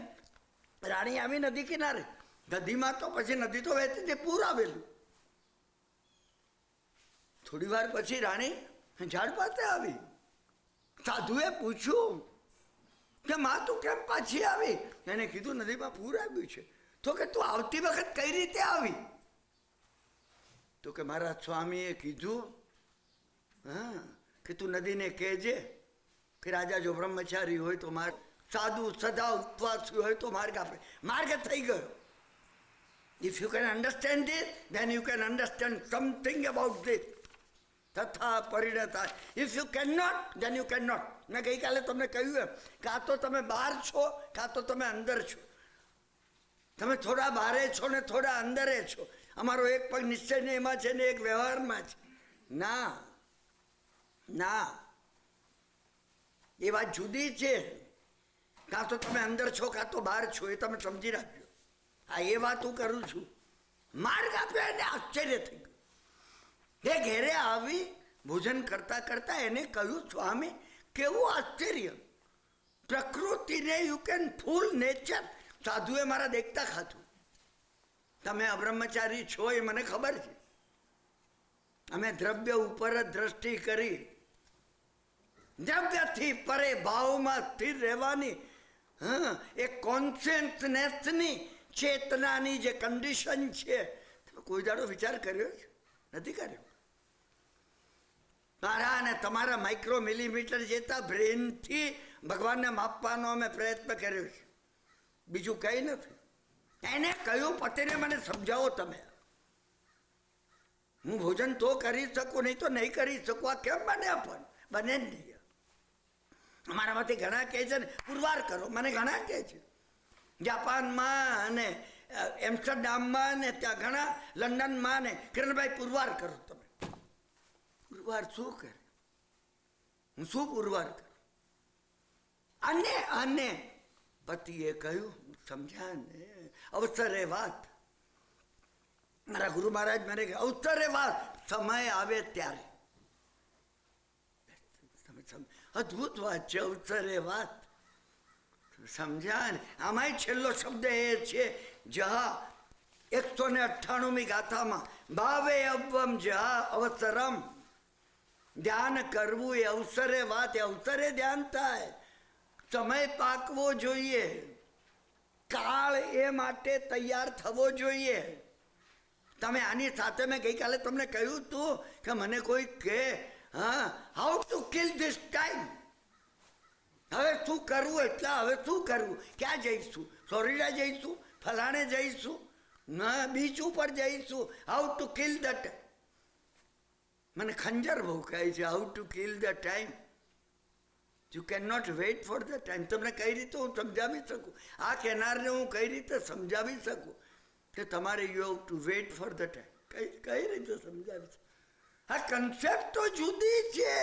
રાણી આવી નદી કિનારે. નદીમાં તો પછી નદી તો વહેતી તે પૂર આવેલું. થોડી વાર પછી રાણી ઝાડ પાસે આવી. સાધુએ પૂછ્યું કે માં તું કેમ પાછી આવી? એને કીધું નદીમાં પૂર આવ્યું છે. તો કે તું આવતી વખત કઈ રીતે આવી? તો કે મારા સ્વામીએ કીધું, હા, કે તું નદીને કહેજે કે રાજા જો બ્રહ્મચારી હોય તો માર્ગ, સાધુ સદા ઉપવાસી હોય તો માર્ગ આપે. માર્ગ થઈ ગયો. If you can understand this, then you can understand something about this. તથા પરિણતા. If you can not, then you can not. મેં ગઈકાલે તમને કહ્યું એમ, કાં તો તમે બહાર છો, કાં તો તમે અંદર છો. તમે થોડા બહારે છો ને થોડા અંદરે છો. અમારો એક પગ નિશ્ચય એમાં છે ને એક વ્યવહારમાં છે. ના ના, એ વાત જુદી છે. કાં તો તમે અંદર છો કાં તો બહાર છો, એ તમે સમજી રાખજો. આ એ વાત હું કરું છું. માર્ગ આપ્યો એને આશ્ચર્ય થઈ ગયું. એ ઘેરે આવી ભોજન કરતા કરતા એને કહ્યું, સ્વામી કેવું આશ્ચર્ય, પ્રકૃતિને યુ કેન ફૂલ નેચર. સાધુએ મારા દેખતા ખાધું. તમે અબ્રહ્મચારી છો એ મને ખબર છે. અમે દ્રવ્ય ઉપર જ દ્રષ્ટિ કરી, દ્રવ્યથી પરે ભાવમાં સ્થિર રહેવાની એક કોન્શિયસનેસની ચેતનાની જે કન્ડિશન છે, કોઈ દાડો વિચાર કર્યો છે? નથી કર્યો. મારા અને તમારા માઇક્રો મિલીમીટર જેટલા બ્રેનથી ભગવાનને માપવાનો અમે પ્રયત્ન કર્યો છે, બીજું કંઈ નથી. એને કહ્યું પતિને મને સમજાવો તમે. હું ભોજન તો કરી શકું, નહીં તો નહીં કરી શકું. આ કેમ બને? પણ બને જ નહીં. અમારામાંથી ઘણા કહે છે ને પુરવાર કરો, મને ઘણા કહે છે જાપાનમાં અને એમ્સ્ટરડામમાં ને ત્યાં ઘણા લંડનમાં ને કિરણભાઈ પુરવાર કરો. તમે પુરવાર શું કરે? હું શું પુરવાર કરું? અને પતિએ કહ્યું, સમજ્યા ને, અવસરે વાત. મારા ગુરુ મહારાજ મને કહે અવસરે વાત, સમય આવે ત્યારે. અદભુત વાત છે, અવસરે વાત. સમજ્યા ને? આમાંય છેલ્લો શબ્દ એ છે જહા 198મી ગાથામાં, ભાવે અવમ જહા અવસરમ. ધ્યાન કરવું એ અવસરે વાત, એ અવસરે ધ્યાન થાય. સમય પાકવો જોઈએ, કાળ એ માટે તૈયાર થવો જોઈએ. તમે આની સાથે મેં ગઈકાલે તમને કહ્યું હતું કે મને કોઈ કહે how to kill this time. હવે શું કરવું? એટલે હવે શું કરવું? ક્યાં જઈશું? ફ્લોરિડા જઈશું? ફલાણે જઈશું? ના, બીચ ઉપર જઈશું? How to kill the time. મને ખંજર બહુ કહે છે, how to kill the time. You can not wait for the time. તમને કઈ રીતે હું સમજાવી શકું? આ કહેનારને હું કઈ રીતે સમજાવી શકું કે તમારે you have to weight for the time? કઈ રીતે સમજાવી શકું? આ કન્સેપ્ટ તો જુદી છે.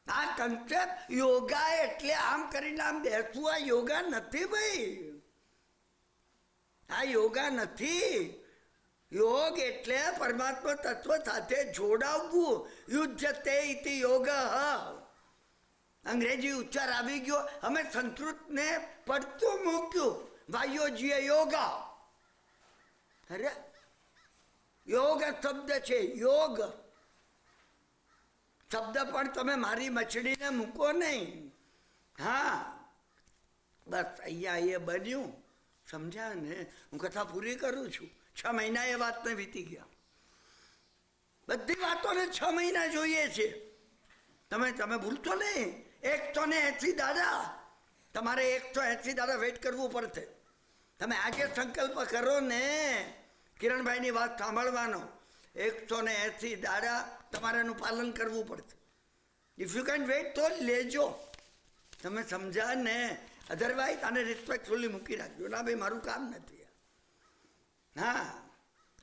આ કન્સેપ્ટ યોગા એટલે આમ કરીને આમ બેસવું, આ યોગા નથી ભાઈ. આ યોગા નથી. યોગ એટલે પરમાત્મા તત્વ સાથે જોડાવવું. યુજ્યતે ઇતિ યોગ. અંગ્રેજી ઉચ્ચાર આવી ગયો, અમે સંસ્કૃતને પડતું મૂક્યું. વાયોજીય યોગા. અરે યોગ શબ્દ છે, યોગ શબ્દ પણ તમે મારી મછડીને મૂકો નહીં. હા, બસ અહીંયા એ બન્યું. સમજ્યા ને? હું કથા પૂરી કરું છું. 6 મહિના એ વાતને વીતી ગયા. બધી વાતોને 6 મહિના જોઈએ છે. તમે ભૂલતો નહીં. 180 દાડા તમારે 180 દાડા વેઇટ કરવું પડશે. તમે આજે સંકલ્પ કરો ને કિરણભાઈની વાત સાંભળવાનો, 180 દાડા તમારે એનું પાલન કરવું પડશે. ઇફ યુ કેન વેઇટ તો લેજો. તમે સમજ્યા ને? અધરવાઇઝ આને રિસ્પેક્ટફુલી મૂકી રાખજો. ના ભાઈ, મારું કામ નથી. હા,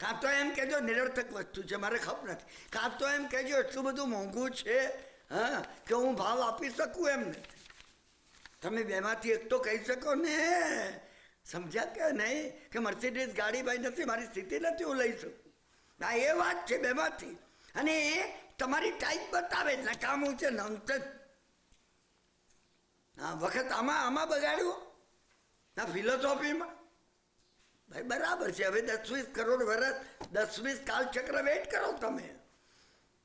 કાં તો એમ કહેજો નિરર્થક વસ્તુ છે, મારે ખબર નથી. કાં તો એમ કહેજો એટલું બધું મોંઘું છે કે હું ભાવ આપી શકું એમ નથી. તમે બેમાંથી એક તો કહી શકો ને. સમજ્યા કે નહીં? કે મર્સિડીઝ ગાડી ભાઈ નથી, મારી સ્થિતિ નથી, હું લઈ શકું. હા, એ વાત છે બેમાંથી. અને એ તમારી ટાઈપ બતાવે એટલે કામ હું છે નોનસેન્સ. હા, વખત આમાં બગાડ્યો ના ફિલોસોફીમાં. ભાઈ બરાબર છે. હવે 10-20 કરોડ વર્ષ 10-20 કાલચક્ર વેઇટ કરો તમે.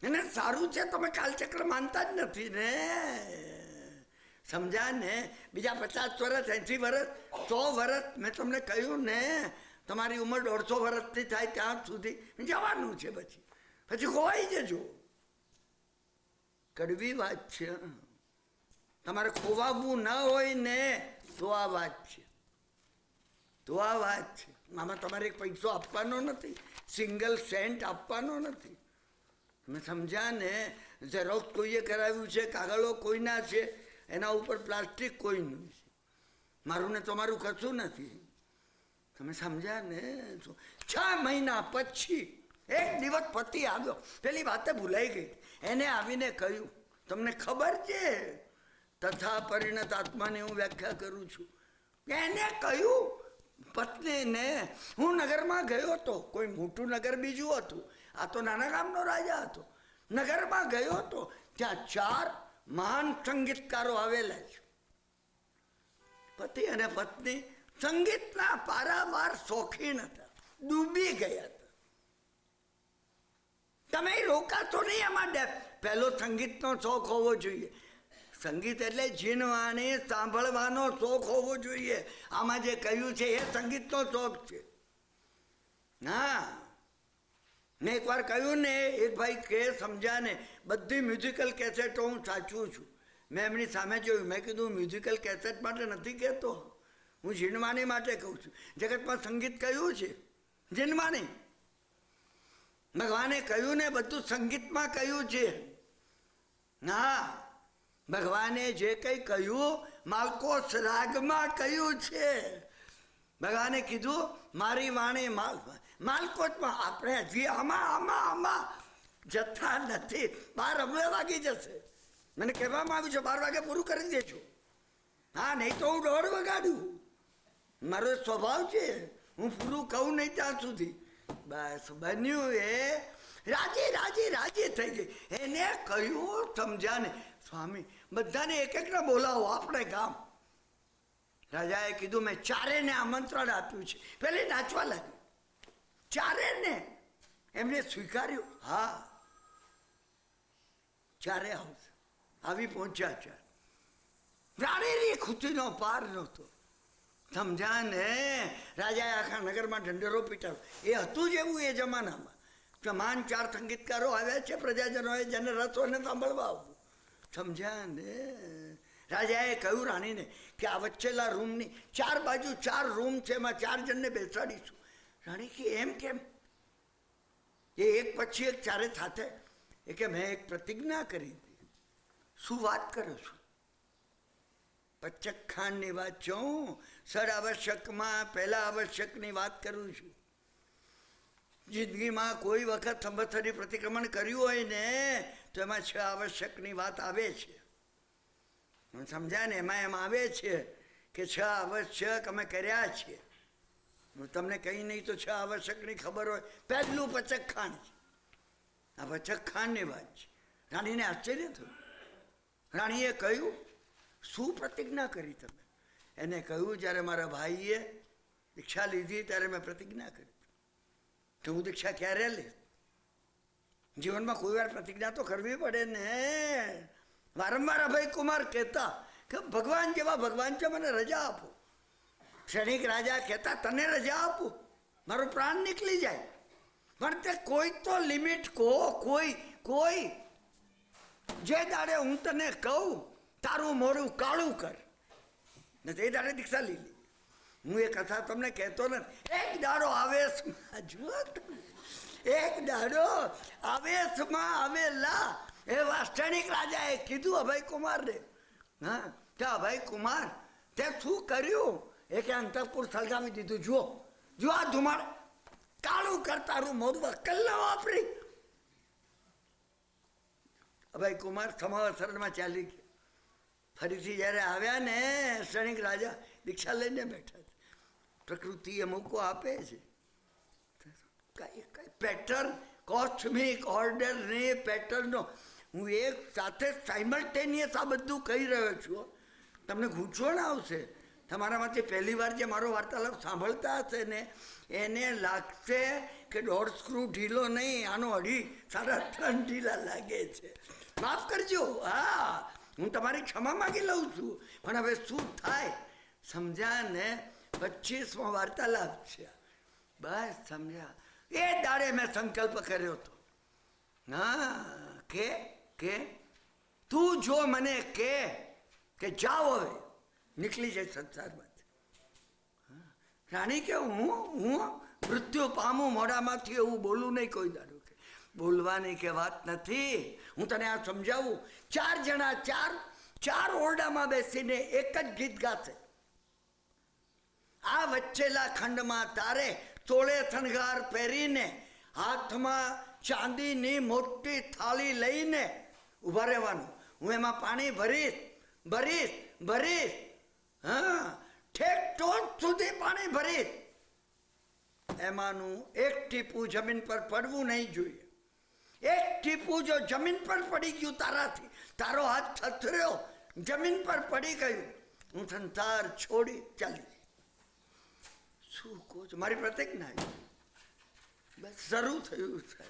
એને સારું છે, તમે કાલચક્ર માનતા જ નથી ને. સમજ્યા ને? બીજા 50 વર્ષ 80 વર્ષ 100 વર્ષ મેં તમને કહ્યું ને, તમારી ઉંમર 150 વર્ષથી થાય ત્યાં સુધી જવાનું છે. પછી ખોવાઈ જજો. કડવી વાત છે. તમારે ખોવાવું ના હોય ને તો આ વાત છે. તો આ વાત છે. આમાં તમારે એક પૈસો આપવાનો નથી, સિંગલ સેન્ટ આપવાનો નથી. તમે સમજ્યા ને? ઝેરોક્સ કોઈએ કરાવ્યું છે, કાગળો કોઈના છે, એના ઉપર પ્લાસ્ટિક કોઈનું છે. મારું ને તમારું કશું નથી. તમે સમજ્યા ને? 6 મહિના પછી એક દિવસ પતિ આવ્યો, પેલી વાતે ભૂલાઈ ગઈ. એને આવીને કહ્યું, તમને ખબર છે તથા પરિણત આત્માને હું વ્યાખ્યા કરું છું. એને કહ્યું પત્નીને, હું નગરમાં ગયો હતો, કોઈ મોટું નગર બીજું હતું, આ તો નાના ગામનો રાજા હતો. નગરમાં ગયો હતો, ત્યાં 4 મહાન સંગીતકારો આવેલા છે. પતિ અને પત્ની સંગીતના પારાવાર શોખીન હતા, ડૂબી ગયા હતા. તમે રોકાતો નહીં એમાં. પહેલો સંગીતનો શોખ હોવો જોઈએ. સંગીત એટલે જીનવાણી સાંભળવાનો શોખ હોવો જોઈએ. આમાં જે કહ્યું છે એ સંગીતનો શોખ છે. હા, મેં એકવાર કહ્યું ને, એક ભાઈ કે સમજાને બધી મ્યુઝિકલ કેસેટો હું સાચું છું. મેં એમની સામે જોયું, મેં કીધું મ્યુઝિકલ કેસેટ માટે નથી કહેતો, હું જીનવાણી માટે કહું છું. જગતમાં સંગીત કયું છે? જીનવાણી. ભગવાને કહ્યું ને બધું સંગીતમાં કહ્યું છે. ના, ભગવાને જે કંઈ કહ્યું માલકોસ રાગમાં કહ્યું છે. ભગવાને કીધું મારી વાણી માલકોસમાં. આપણે હજી આમાં જથ્થા નથી. 12 વાગી જશે. મને કહેવામાં આવ્યું છે 12 વાગે પૂરું કરી દેજો. હા, નહીં તો હું 1:30 વગાડું. મારો સ્વભાવ છે, હું પૂરું કહું નહીં ત્યાં સુધી. બસ બન્યું એ રાજી થઈ ગઈ. એને કહ્યું સમજાને, સ્વામી બધાને એક એકને બોલાવો આપણે ગામ. રાજાએ કીધું મેં 4ને આમંત્રણ આપ્યું છે. પેલી નાચવા લાગી. 4ને એમને સ્વીકાર્યું. હા, 4 આવશે. આવી પહોંચ્યા 4. રાણીની ખુશીનો પાર નહોતો. સમજા ને? રાજાએ આખા નગરમાં ઢંઢેરો પીટાવ્યો. એ હતું જ એવું એ જમાનામાં. મહાન 4 સંગીતકારો આવ્યા છે, પ્રજાજનોએ જેને રસ હોય ને સાંભળવા આવવું. સમજ્યા ને? રાજાએ કહ્યું રાણીને કે આ વચ્ચેલા રૂમની 4 બાજુ 4 રૂમ છે, એમાં 4 જણને બેસાડીશું. રાણી કે એમ કેમ? એ એક પછી એક 4 સાથે. એ કે મેં એક પ્રતિજ્ઞા કરી હતી. શું વાત કરો છો? પચખાંડની વાત છું. સડ આવશ્યકમાં પહેલા આવશ્યકની વાત કરું છું. જિંદગીમાં કોઈ વખત સંવત્સરી પ્રતિક્રમણ કર્યું હોય ને તો એમાં 6 આવશ્યકની વાત આવે છે. સમજાય ને? એમાં એમ આવે છે કે 6 આવશ્યક અમે કર્યા છીએ. હું તમને કહી નહીં તો 6 આવશ્યકની ખબર હોય. પહેલું પચખાંડ છે. આ પચખાંડની વાત છે. રાણીને આશ્ચર્ય થયું. રાણીએ કહ્યું શું પ્રતિજ્ઞા કરી તમે? એને કહ્યું જ્યારે મારા ભાઈએ દીક્ષા લીધી ત્યારે મેં પ્રતિજ્ઞા કરી કે હું દીક્ષા ક્યારે લે. જીવનમાં કોઈ વાર પ્રતિજ્ઞા તો કરવી પડે ને. વારંવાર અભય કુમાર કહેતા કે ભગવાન જેવા ભગવાન છે, મને રજા આપો. ક્ષણિક રાજા કહેતા તને રજા આપું, મારો પ્રાણ નીકળી જાય. પણ તે કોઈ તો લિમિટ કહો. કોઈ જે દાડે હું તને કહું તારું મોઢું કાળું કર, ને તે દાડે દીક્ષા લીધી. હું એ કથા તમને કહેતો નથી. એક દાડો આવેશમાં, જુઓ, એક દાડો આવેશમાં આવેલા એવા ક્ષણિક રાજાએ કીધું અભય કુમારને, હા કે અભય કુમાર તે શું કર્યું? એ કે અંતઃપુર સળગાવી દીધું. જુઓ આ ધુમાડ કાળું કર તારું મોઢું. અક્કલ ના વાપરી. અભય કુમાર સમાવસરમાં ચાલી ગયા. ફરીથી જ્યારે આવ્યા ને ક્ષણિક રાજા દીક્ષા લઈને બેઠા. પ્રકૃતિએ મૂકો આપે છે. કઈ પેટર્ન, કોસ્મિક ઓર્ડરની પેટર્નનો હું એક સાથે સાયમલ્ટેનિયસ આ બધું કહી રહ્યો છું. તમને ગૂંચવણ આવશે. તમારામાંથી પહેલી વાર જે મારો વાર્તાલાપ સાંભળતા હશે ને એને લાગશે કે 1.5 સ્ક્રૂ ઢીલો નહીં, આનો 2.5-3 ઢીલા લાગે છે. માફ કરજો. હા, હું તમારી ક્ષમા માગી લઉં છું. પણ હવે શું થાય? સમજ્યા ને? 25મો વાર્તાલાપ છે. બસ સમજ્યા? એ દાડે મેં સંકલ્પ કર્યો હતો. હા, કે તું જો મને કે જાઓ હવે નીકળી જાય સંસારમાંથી. રાણી કે હું મૃત્યુ પામું મોઢામાંથી એવું બોલું નહીં કોઈ દાડો. કે બોલવાની કે વાત નથી. હું તને આ સમજાવું. 4 જણા 4 ઓરડામાં બેસીને એક જ ગીત ગાશે. આ વચ્ચેલા ખંડમાં તારે તોળે થણગાર પહેરીને હાથમાં ચાંદીની મોટી થાળી લઈને ઊભા રહેવાનું. હું એમાં પાણી ભરીશ ભરીશ ભરીશ, હા, ઠેક ટોચ સુધી પાણી ભરીશ. એમાંનું એક ટીપું જમીન પર પડવું નહીં જોઈએ. એક ટીપું જો જમીન પર પડી ગયું તારાથી, તારો હાથ થથર્યો, જમીન પર પડી ગયું, હું સંસાર છોડી ચાલી. શું કહો છો? મારી પ્રતિજ્ઞા બસ શરૂ થયું છે.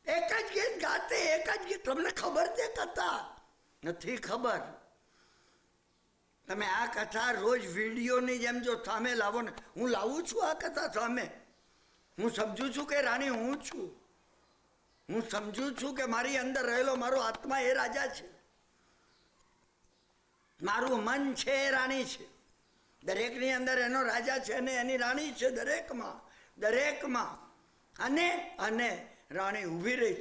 એક જ ગીત ગાતે, એક જ ગીત. તમને ખબર છે કથા? નથી ખબર. તમે આ કથા રોજ વિડીયોની જેમ જો સામે લાવો ને, હું લાવું છું આ કથા સામે. હું સમજુ છું કે રાણી હું છું. હું સમજુ છું કે મારી અંદર રહેલો મારો આત્મા એ રાજા છે, મારું મન છે એ રાણી છે. દરેકની અંદર એનો રાજા છે અને એની રાણી છે, દરેકમાં દરેકમાં. અને અને રાણી ઊભી રહી,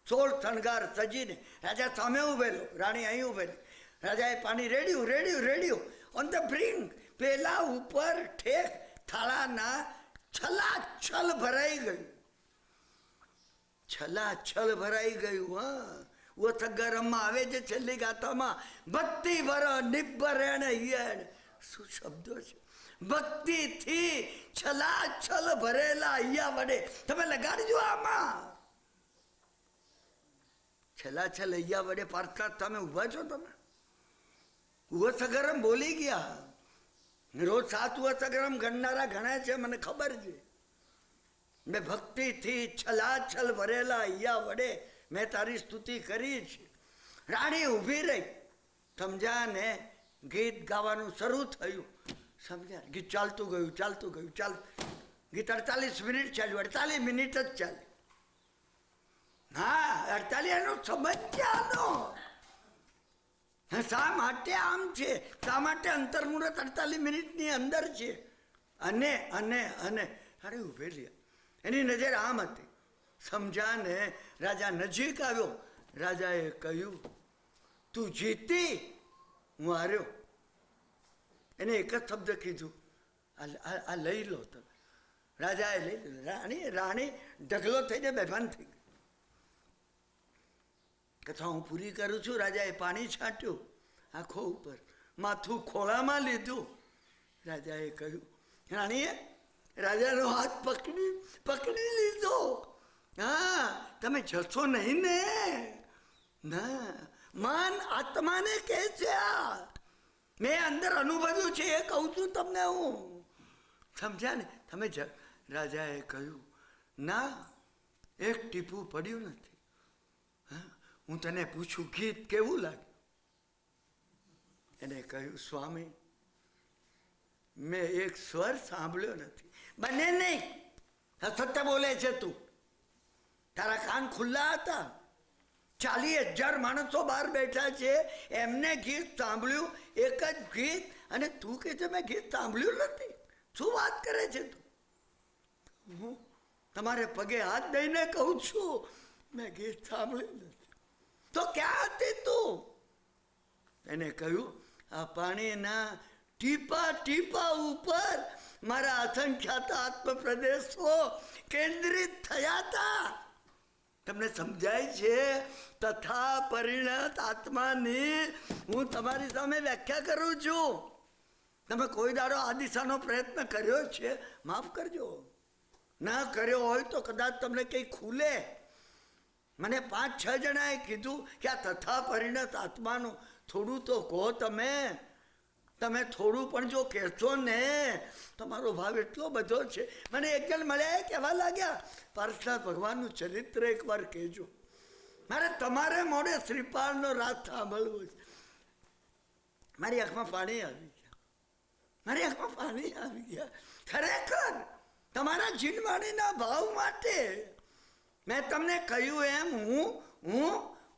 16 થણગાર સજીને. રાજા સામે ઉભેલો, રાણી અહીં ઉભેલી. રાજાએ પાણી રેડ્યું રેડ્યું રેડ્યું ઓન ધ બ્રિંક. પેલા ઉપર ઠેક થાળાના છલાછલ ભરાઈ ગયું, છલાછલ ભરાઈ ગયું. હા, ઓથગરમાં આવે છે છેલ્લી ગાથામાં, ભક્તિ ભર નિબ્બરેણ હિયણ. શું શબ્દો છે! ભક્તિથી છલાછલ ભરેલા અહીંયા વડે તમે લગાડજો આમાં. છલાછલ અહીંયા વડે પાર્થના તમે ઉભા છો. તમે ઓથગરમ બોલી ગયા. રોજ 7 ઓથગરમ ગણનારા ગણાય છે, મને ખબર છે. મેં ભક્તિથી છલાછલ ભરેલા અહીંયા વડે મેં તારી સ્તુતિ કરી છે. રાણી ઊભી રહી, સમજ્યા ને? ગીત ગાવાનું શરૂ થયું, સમજ્યા? ગીત ચાલતું ગયું ચાલતું ગયું ગીત 48 મિનિટ ચાલ્યું, 48 મિનિટ જ ચાલે. હા, 48 એનો સમજ્યાનો. શા માટે આમ છે? શા માટે અંતર્મુહૂર્ત 48 મિનિટની અંદર છે? અને અને અને અરે ઉભેલી, એની નજર આમ હતી, સમજા ને? રાજા નજીક આવ્યો. રાજાએ કહ્યું, તું જીતી, હું હાર્યો. એને એક જ શબ્દ કીધું, આ લઈ લો તમે. રાજાએ લઈ લીધું. રાણી ઢગલો થઈને બેભાન થઈ ગઈ. કથા હું પૂરી કરું છું. રાજાએ પાણી છાંટ્યું આંખો ઉપર, માથું ખોળામાં લીધું. રાજાએ કહ્યું, રાણીએ રાજાનો હાથ પકડી લીધો. હા, તમે જશો નહીં ને? ના, મન આત્માને કહે છે. આ મેં અંદર અનુભવ્યું છે એ કહું છું તમને હું, સમજ્યા ને? તમે રાજાએ કહ્યું, ના, એક ટીપું પડ્યું નથી. હા, હું તને પૂછું, ગીત કેવું લાગ્યું? એને કહ્યું, સ્વામી, મેં એક સ્વર સાંભળ્યો નથી. બને નહીં, સત્ય બોલે છે તું. તારા કાન ખુલ્લા હતા. 40,000 માણસો બહાર બેઠા છે, એમને ગીત સાંભળ્યું, એક જ ગીત, અને તું કે છે મેં ગીત સાંભળ્યું નથી. શું વાત કરે છે તું? હું તમારે પગે હાથ દઈને કહું છું, મેં ગીત સાંભળ્યું નથી. તો ક્યાં હતી તું? એને કહ્યું, આ પાણીના ટીપા ટીપા ઉપર મારા અસંખ્યાત આત્મ પ્રદેશો કેન્દ્રિત થયા હતા. તમને સમજાય છે? તથા પરિણત આત્માની હું તમારી સામે વ્યાખ્યા કરું છું. તમે કોઈ દાડો આ દિશાનો પ્રયત્ન કર્યો છે? માફ કરજો, ના કર્યો હોય તો કદાચ તમને કંઈ ખુલે. મને 5-6 જણાએ કીધું કે આ તથા પરિણત આત્માનું થોડું તો કહો. તમે થોડું પણ જો કહેશો ને, તમારો ભાવ એટલો બધો છે. મને એક જણ મળ્યા, કહેવા લાગ્યા, પાર્થનાથ ભગવાનનું ચરિત્ર એકવાર કહેજો. મારે તમારે મોઢે શ્રીપાળનો રાત સાંભળવો છે. મારી આંખમાં પાણી આવી ગયા, મારી આંખમાં પાણી આવી ગયા. ખરેખર તમારા જીનવાણીના ભાવ માટે મેં તમને કહ્યું એમ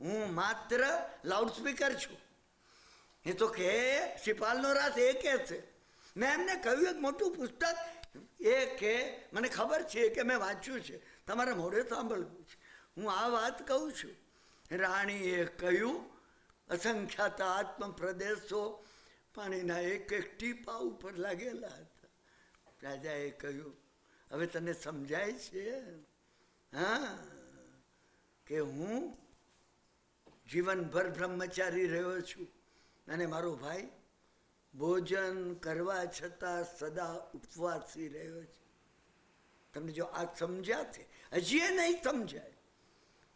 હું માત્ર લાઉડસ્પીકર છું. એ તો કે શ્રીપાલનો રાસ એ કે છે. મેં એમને કહ્યું એક મોટું પુસ્તક, એ કે મને ખબર છે કે મેં વાંચ્યું છે, તમારા મોઢે સાંભળવું છે. હું આ વાત કહું છું. રાણીએ કહ્યું, અસંખ્યાત આત્મ પ્રદેશો પાણીના એક એક ટીપા ઉપર લાગેલા હતા. રાજાએ કહ્યું, હવે તને સમજાય છે? હા, કે હું જીવનભર બ્રહ્મચારી રહ્યો છું અને મારો ભાઈ ભોજન કરવા છતાં સદા ઉપવાસી રહ્યો છે. તમને જો આ સમજ્યા છે, હજી એ નહીં સમજાય.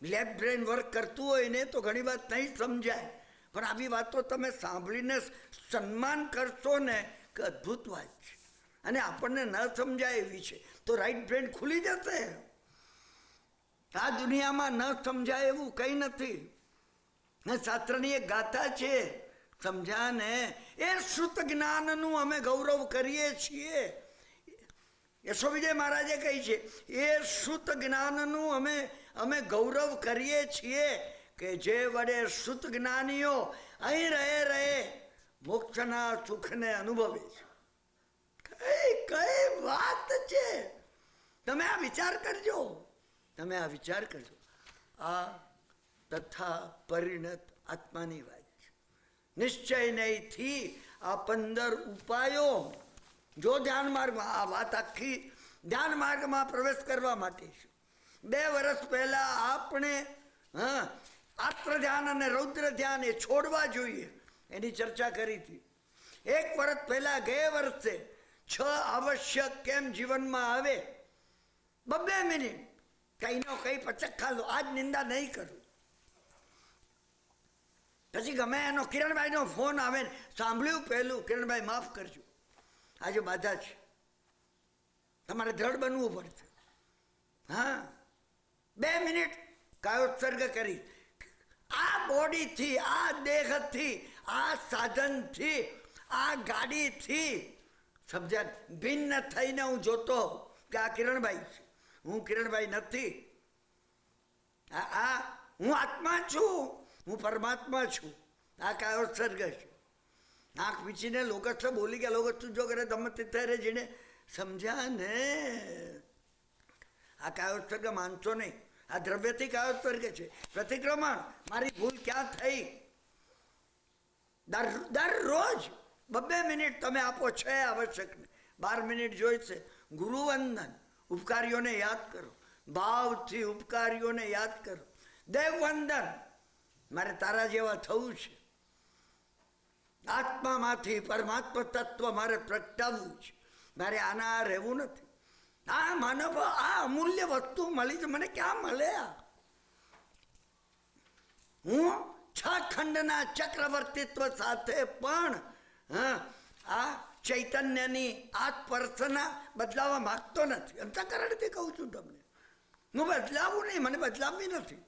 લેફ્ટ બ્રેન વર્ક કરતું હોય ને તો ઘણી વાત નહીં સમજાય, પણ આવી વાતો તમે સાંભળીને સન્માન કરશો ને કે અદ્ભુત વાત છે. અને આપણને ન સમજાય એવી છે તો રાઈટ બ્રેન ખુલી જશે. આ દુનિયામાં ન સમજાય એવું કંઈ નથી. શાસ્ત્રની એક ગાથા છે, સમજ્યા ને? એ શ્રુત જ્ઞાનનું અમે ગૌરવ કરીએ છીએ. યશો વિજય મહારાજે કહી છે, એ શ્રુત જ્ઞાનનું અમે ગૌરવ કરીએ છીએ કે જે વડે શ્રુત જ્ઞાનીઓ અહીં રહે મોક્ષના સુખને અનુભવે છે. કઈ વાત છે! તમે આ વિચાર કરજો, તમે આ વિચાર કરજો. આ તથા પરિણત આત્માની વાત છે. નિશ્ચય નહીંથી આ 15 ઉપાયો જો ધ્યાન માર્ગમાં, આ વાત આખી ધ્યાન માર્ગમાં પ્રવેશ કરવા માટે છે. 2 વર્ષ પહેલા આપણે આત્ર ધ્યાન અને રૌદ્ર ધ્યાન એ છોડવા જોઈએ એની ચર્ચા કરી હતી. 1 વર્ષ પહેલા ગયા વર્ષે 6 આવશ્યક કેમ જીવનમાં આવે, 2 મિનિટ કઈનો કઈ પચક ખાલો. આજ નિંદા નહીં કરું. પછી ગમે એનો કિરણભાઈનો ફોન આવે ને સાંભળ્યું પહેલું, કિરણભાઈ માફ કરજો, આજે બાધા છે, તમારે દ્રઢ બનવું પડશે. હા, 2 મિનિટ કાયોત્સર્ગ કરી. આ બોડીથી, આ દેહથી, આ સાધનથી, આ ગાડીથી સમજ્યા ભિન્ન થઈને હું જોતો કે આ કિરણભાઈ છે, હું કિરણભાઈ નથી. હું આત્મા છું, હું પરમાત્મા છું. આ કાયોત્સર્ગ છે. આંખ વીચીને લોકો બોલી ગયા, લોકો તું જો કરે દમતી થાય જીને, સમજ્યા ને? આ કાયોત્સર્ગ માનશો નહીં. આ દ્રવ્યથી કાયોત્સર્ગ છે. પ્રતિક્રમણ, મારી ભૂલ ક્યાં થઈ. દરરોજ 2 મિનિટ તમે આપો. 6 આવશ્યક, 12 મિનિટ જોઈશે. ગુરુવંદન, ઉપકારીઓને યાદ કરો, ભાવથી ઉપકારીઓને યાદ કરો. દેવવંદન, મારે તારા જેવા થવું છે. આત્મામાંથી પરમાત્મા તત્વ મારે પ્રગટાવવું છે. મારે આના રહેવું નથી. આ માનવ, આ અમૂલ્ય વસ્તુ મળી છે, મને ક્યાં મળે? હું 6 ખંડના ચક્રવર્તીત્વ સાથે પણ આ ચૈતન્યની આત્મપર્સના બદલાવા માંગતો નથી. અંતઃકરણથી કહું છું તમને, હું બદલાવું નહીં, મને બદલાવવી નથી.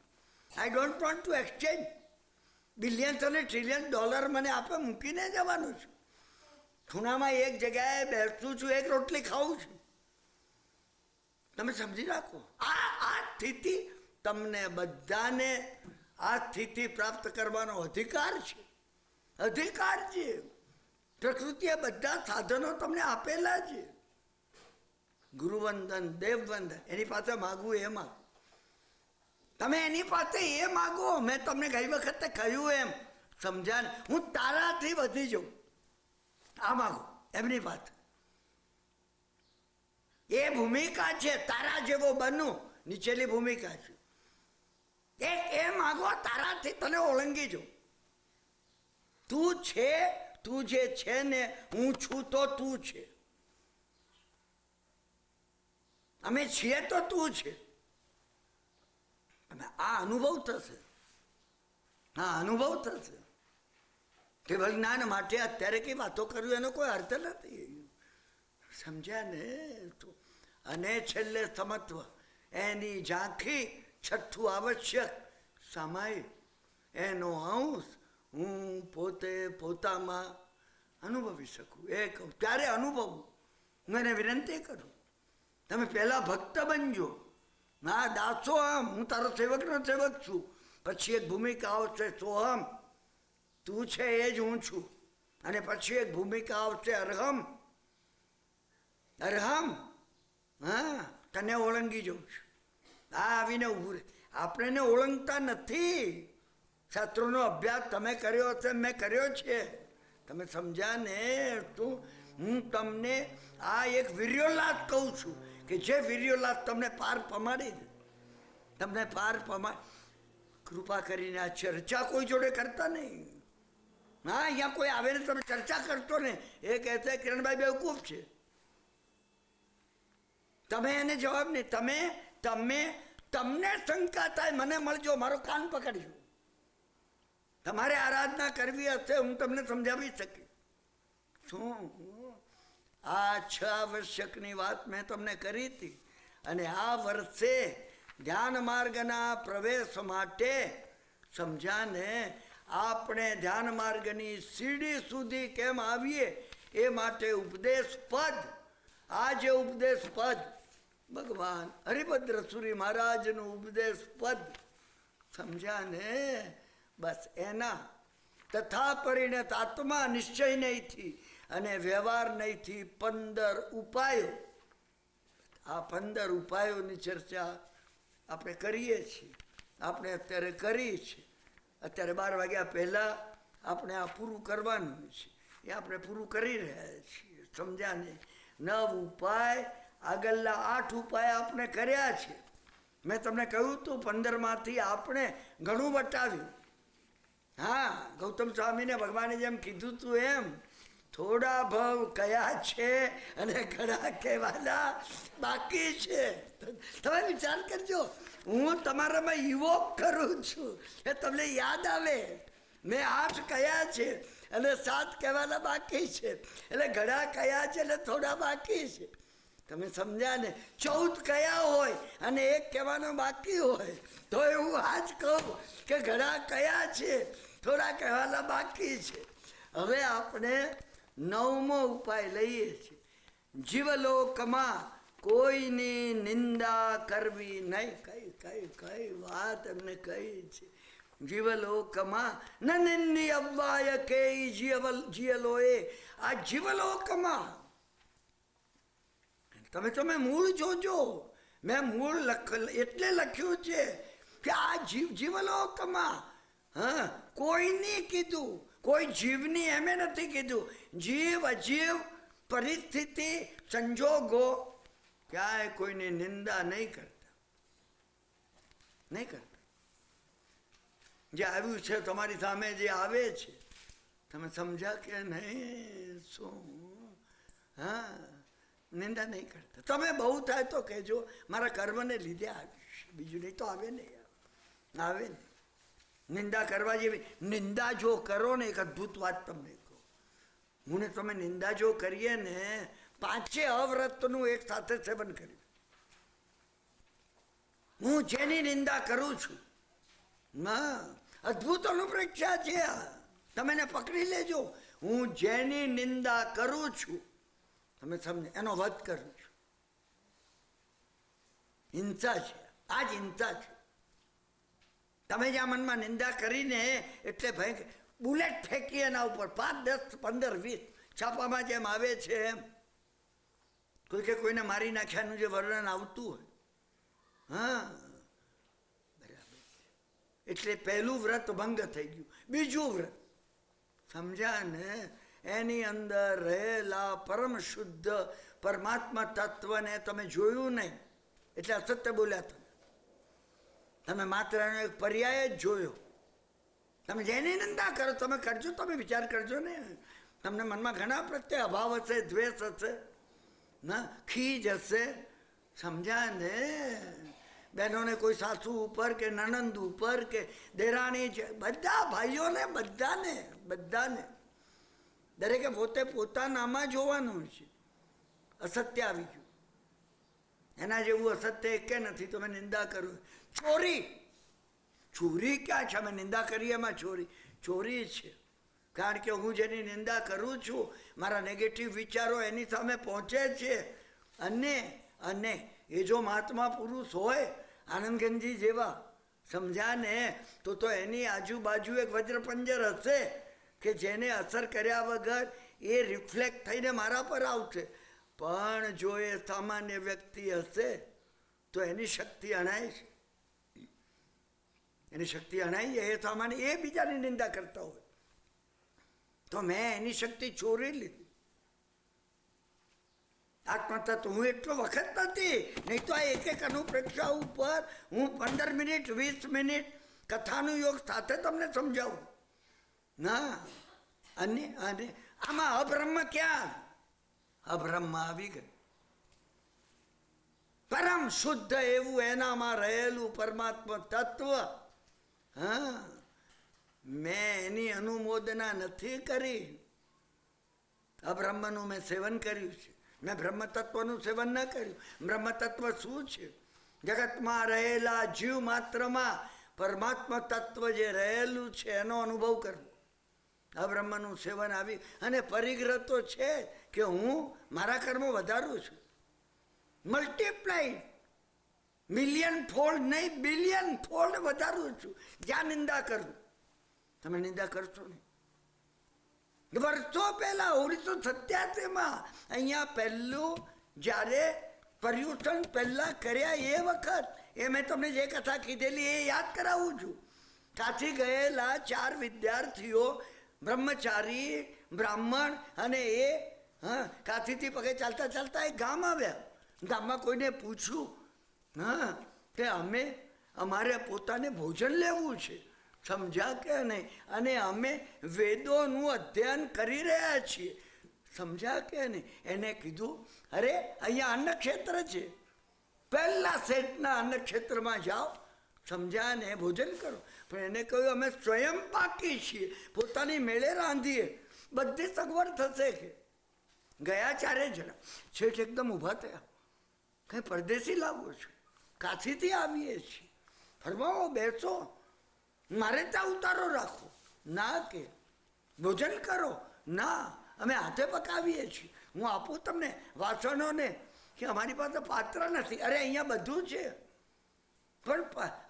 I don't want to exchange. Billions અને ટ્રિલિયન ડોલર મને આપે મૂકીને જવાનું છું. ખૂણામાં એક જગ્યાએ બેસું છું, 1 રોટલી ખાઉં છું. તમે સમજી રાખો. આ સ્થિતિ તમને બધાને આ સ્થિતિ પ્રાપ્ત કરવાનો અધિકાર છે. અધિકાર છે. પ્રકૃતિએ બધા સાધનો તમને આપેલા છે. ગુરુવંદન, દેવવંદન, એની પાસે માગવું એ માગો. તમે એની પાસે એ માગો. મેં તમને ગઈ વખતે કહ્યું એમ, સમજ્યા ને? હું તારાથી વધી જાઉં, આ માગો એમની પાસે. એ ભૂમિકા છે, તારા જેવો બનું, નીચેલી ભૂમિકા છે. એ માગો, તારાથી તને ઓળંગી જાઉં. તું છે, તું જે છે ને, હું છું તો તું છે. અમે છીએ તો તું છે. અને આ અનુભવ થશે. હા, અનુભવ થશે. કેવળ જ્ઞાન માટે અત્યારે કઈ વાતો કરવી એનો કોઈ અર્થ નથી. સમજ્યા ને? અને છેલ્લે સમત્વ, એની ઝાંખી, 6થું આવશ્યક સામાયિક, એનો અંશ હું પોતે પોતામાં અનુભવી શકું. એ કહું ત્યારે અનુભવું. હું એને વિનંતી કરું, તમે પહેલા ભક્ત બનજો. ના દાસો આમ, હું તારો સેવકનો સેવક છું. પછી એક ભૂમિકા આવશે સોહમ, તું છે એ જ હું છું. અને પછી એક ભૂમિકા આવશે અરહમ. અરહમ, હા, તને ઓળંગી જઉં છું. આ આવીને ઊભું રહે. આપણે એને ઓળંગતા નથી. શાસ્ત્રોનો અભ્યાસ તમે કર્યો હશે, મેં કર્યો છે. તમે સમજ્યા ને? તું હું તમને આ એક વીર્યોલ્લાસ કહું છું કે જે વીર્યોલ્લાસ તમને પાર પમાડી દે, તમને પાર પમાડ. કૃપા કરીને આ ચર્ચા કોઈ જોડે કરતા નહીં. હા, અહીંયા કોઈ આવે ને તમે ચર્ચા કરતો ને એ કહેશે કિરણભાઈ બેવકૂફ છે. તમે એને જવાબ નહીં. તમને શંકા થાય મને મળજો, મારો કાન પકડજો. તમારે આરાધના કરવી હશે હું તમને સમજાવી શકી. શું આ 6 વર્ષની વાત મેં તમને કરી હતી. અને આ વર્ષે ધ્યાન માર્ગના પ્રવેશ માટે સમજાને આપણે ધ્યાન માર્ગની સીડી સુધી કેમ આવીએ એ માટે ઉપદેશ પદ, આ જે ઉપદેશ પદ ભગવાન હરિભદ્ર સુરી મહારાજનું ઉપદેશ પદ સમજાને, બસ એના તથા પરિણત આત્મા નિશ્ચય નહીંથી અને વ્યવહાર નહીંથી 15 ઉપાયો, આ 15 ઉપાયોની ચર્ચા આપણે કરીએ છીએ. આપણે અત્યારે કરી છે. અત્યારે 12 વાગ્યા પહેલાં આપણે આ પૂરું કરવાનું છે. એ આપણે પૂરું કરી રહ્યા છીએ. સમજ્યા ને? 9 ઉપાય, આગળના 8 ઉપાય આપણે કર્યા છે. મેં તમને કહ્યું હતું 15માંથી આપણે ઘણું વટાવ્યું. હા, ગૌતમ સ્વામીને ભગવાને જેમ કીધું હતું એમ થોડા ભવ કયા છે અને ઘણા કહેવાના બાકી છે. તમે વિચાર કરજો, હું તમારામાં યુવક કરું છું એ તમને યાદ આવે. મેં 8 કયા છે અને 7 કહેવાના બાકી છે, એટલે ઘણા કયા છે એટલે થોડા બાકી છે. તમે સમજ્યા ને? 14 કયા હોય અને 1 કહેવાનો બાકી હોય તો હું આજ કહું કે ઘણા કયા છે, થોડા કહેવાના બાકી છે. હવે આપણે 9મો ઉપાય લઈએ છીએ. જીવલોકમાં કોઈની નિંદા કરવી નહીં. કઈ વાત એમને કહી છે. જીવલોકમાં ન નિંદી અવ્વાય કે જીયલોએ. આ જીવલોકમાં તમે મૂળ જોજો. મેં મૂળ એટલે લખ્યું છે કે આ જીવલોકમાં હા કોઈની કીધું, કોઈ જીવની એમે નથી કીધું. જીવ અજીવ પરિસ્થિતિ સંજોગો ક્યાંય કોઈની નિંદા નહીં કરતા. જે આવ્યું છે તમારી સામે જે આવે છે તમે સમજ્યા કે નહીં? શું હા, નિંદા નહીં કરતા. તમે બહુ થાય તો કહેજો મારા કર્મને લીધે આવીશ, બીજું નહીં તો આવે નહીં. આવે નહીં. નિંદા કરવા જેવી. નિંદા જો કરો ને, એક અદ્ભુત વાત તમને કહું. હું ને તમે નિંદા જો કરીએ ને, 5 અવ્રતનું એક સાથે સેવન કર્યું. હું જેની નિંદા કરું છું, ના અદ્ભુત અનુપ્રેક્ષા છે. તમે એને પકડી લેજો. હું જેની નિંદા કરું છું, તમે સમજે એનો વધ કરું છું. હિંસા છે, આ જ હિંસા છે. તમે જ્યાં મનમાં નિંદા કરીને એટલે ભયંકર બુલેટ ફેંકી એના ઉપર 5, 10, 15, 20 છાપામાં જેમ આવે છે એમ. કોઈ કે કોઈને મારી નાખ્યાનું જે વર્ણન આવતું હોય. હા, બરાબર. એટલે પહેલું વ્રત ભંગ થઈ ગયું. બીજું વ્રત સમજ્યા ને? એની અંદર રહેલા પરમ શુદ્ધ પરમાત્મા તત્વને તમે જોયું નહીં એટલે અસત્ય બોલ્યા. તમે માત્ર એનો એક પર્યાય જ જોયો. તમે જેની નિંદા કરો તમે કરજો. તમે વિચાર કરજો ને, તમને મનમાં ઘણા પ્રત્યે અભાવ હશે, દ્વેષ હશે, ના ખીજ હશે. સમજ્યા ને? બહેનોને કોઈ સાસુ ઉપર કે નણંદ ઉપર કે દેરાણી છે, બધા ભાઈઓને બધાને દરેકે પોતે પોતાનામાં જોવાનું છે. અસત્ય આવી ગયું. એના જેવું અસત્ય એકે નથી. તમે નિંદા કરો. ચોરી ક્યાં છે? અમે નિંદા કરીએ એમાં ચોરી છે. કારણ કે હું જેની નિંદા કરું છું, મારા નેગેટિવ વિચારો એની સામે પહોંચે છે. અને એ જો મહાત્મા પુરુષ હોય આનંદગંજી જેવા, સમજ્યા ને, તો એની આજુબાજુ એક વજ્રપંજર હશે કે જેને અસર કર્યા વગર એ રિફ્લેક્ટ થઈને મારા પર આવશે. પણ જો એ સામાન્ય વ્યક્તિ હશે તો એની શક્તિ અણાય છે. એની શક્તિ અણાઈ જાય. એ સામાન્ય એ બીજાની નિંદા કરતા હોય તો મેં એની શક્તિ ચોરી લીધી. આત્મા તત્વ હું એટલો વખત નથી, નહીં તો આ એક અનુપ્રેક્ષા ઉપર હું 15 મિનિટ 20 મિનિટ કથાનું યોગ સાથે તમને સમજાવું ના. અને આમાં અબ્રહ્મ ક્યાં? અબ્રહ્મ આવી ગયું. પરમ શુદ્ધ એવું એનામાં રહેલું પરમાત્મા તત્વ. હા, મેં એની અનુમોદના નથી કરી. અબ્રહ્મનું મેં સેવન કર્યું છે, મેં બ્રહ્મ તત્વનું સેવન ન કર્યું. બ્રહ્મ તત્વ શું છે? જગતમાં રહેલા જીવ માત્રમાં પરમાત્મા તત્વ જે રહેલું છે એનો અનુભવ કરવો. અબ્રહ્મનું સેવન આવી અને પરિગ્રહ તો છે કે હું મારા કર્મ વધારું છું, મલ્ટીપ્લાઈડ, મિલિયન ફોલ્ડ નહીં બિલિયન ફોલ્ડ વધારું છું. જ્યાં નિંદા કરું, તમે નિંદા કરશો નહીં. વર્ષો પહેલા 1987 અહીંયા પહેલું જ્યારે પર્યુષણ પહેલા કર્યા એ વખત એ મેં તમને જે કથા કીધેલી એ યાદ કરાવું છું. ત્યાંથી ગયેલા 4 વિદ્યાર્થીઓ, બ્રહ્મચારી, બ્રાહ્મણ અને એ કાથીથી પગે ચાલતા ચાલતા એક ગામ આવ્યા. ગામમાં કોઈને પૂછ્યું કે અમારે પોતાને ભોજન લેવું છે, સમજ્યા કે નહીં, અને અમે વેદોનું અધ્યયન કરી રહ્યા છીએ, સમજ્યા કે નહીં. એને કીધું અરે અહીંયા અન્નક્ષેત્ર છે, પહેલા સેટના અન્નક્ષેત્રમાં જાઓ, સમજ્યા ને ભોજન કરો. પણ એને કહ્યું અમે સ્વયં પાકી છીએ, પોતાની મેળે રાંધીએ, બધી સગવડ થશે કે. ગયા 4 જણા શેઠ એકદમ ઊભા થયા. કંઈ પરદેશી લાવો છો? કાશીથી આવીએ છીએ, ફરમાવો, બેસો, મારે ત્યાં ઉતારો રાખો ના, કે ભોજન કરો ના, અમે હાથે પકાવીએ છીએ, હું આપું તમને વાસણોને, કે અમારી પાસે પાત્ર નથી. અરે અહીંયા બધું છે, પણ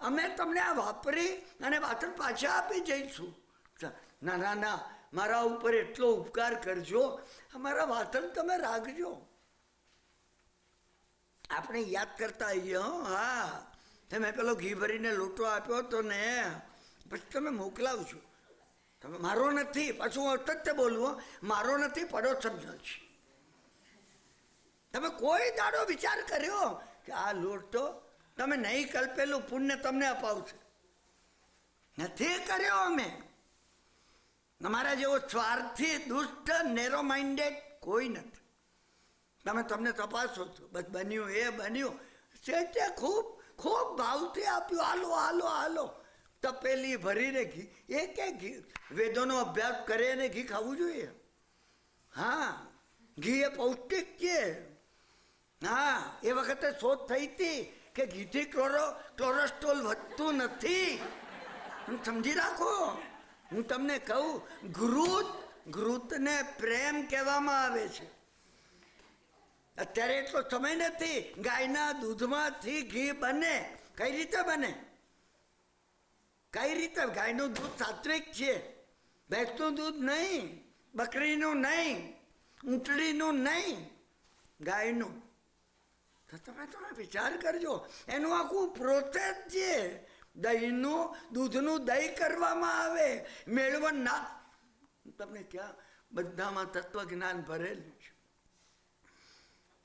અમે તમને આ વાપરી અને વાસણ પાછા આપી જઈશું. ના ના ના, મારા ઉપર એટલો ઉપકાર કરજો, અમારા વાસણ તમે રાખજો. આપણે યાદ કરતા આવીએ. હા, તમે પેલો ઘી ભરીને લોટો આપ્યો હતો ને, પછી તમે મોકલાવજો. તમે મારો નથી, પાછું હું અટકતે બોલું, મારો નથી, પડોશીનો છે. તમે કોઈ દાડો વિચાર કર્યો કે આ લોટો તમે નહીં કલ્પેલું પુણ્ય તમને અપાવશે? નથી કર્યો અમે. અમારા જેવો સ્વાર્થી, દુષ્ટ, નેરો માઇન્ડેડ કોઈ નથી. તમને તપાસો છો, બસ બન્યું એ બન્યું. શેઠે ખૂબ ખૂબ ભાવથી આપ્યું, હાલો હાલો હાલો, તપેલી ભરીને ઘી. એ કે ઘી વેદોનો અભ્યાસ કરે ને ઘી ખાવું જોઈએ. હા, ઘી એ પૌષ્ટિક છે. હા, એ વખતે શોધ થઈ હતી કે ઘીથી ક્લોરેસ્ટ્રોલ વધતું નથી. સમજી રાખો. હું તમને કહું, ઘૃતને પ્રેમ કહેવામાં આવે છે. અત્યારે એટલો સમય નથી. ગાયના દૂધમાંથી ઘી બને. કઈ રીતે બને? કઈ રીતે? ગાયનું દૂધ સાત્વિક છે, ભેંસનું દૂધ નહીં, બકરીનું નહીં, ઊંટડીનું નહીં, ગાયનું. તો તમે વિચાર કરજો, એનું આખું પ્રોસેસ છે. દહીંનું, દૂધનું દહીં કરવામાં આવે, મેળવણ ના. તમને ક્યાં બધામાં તત્વજ્ઞાન ભરેલું છે.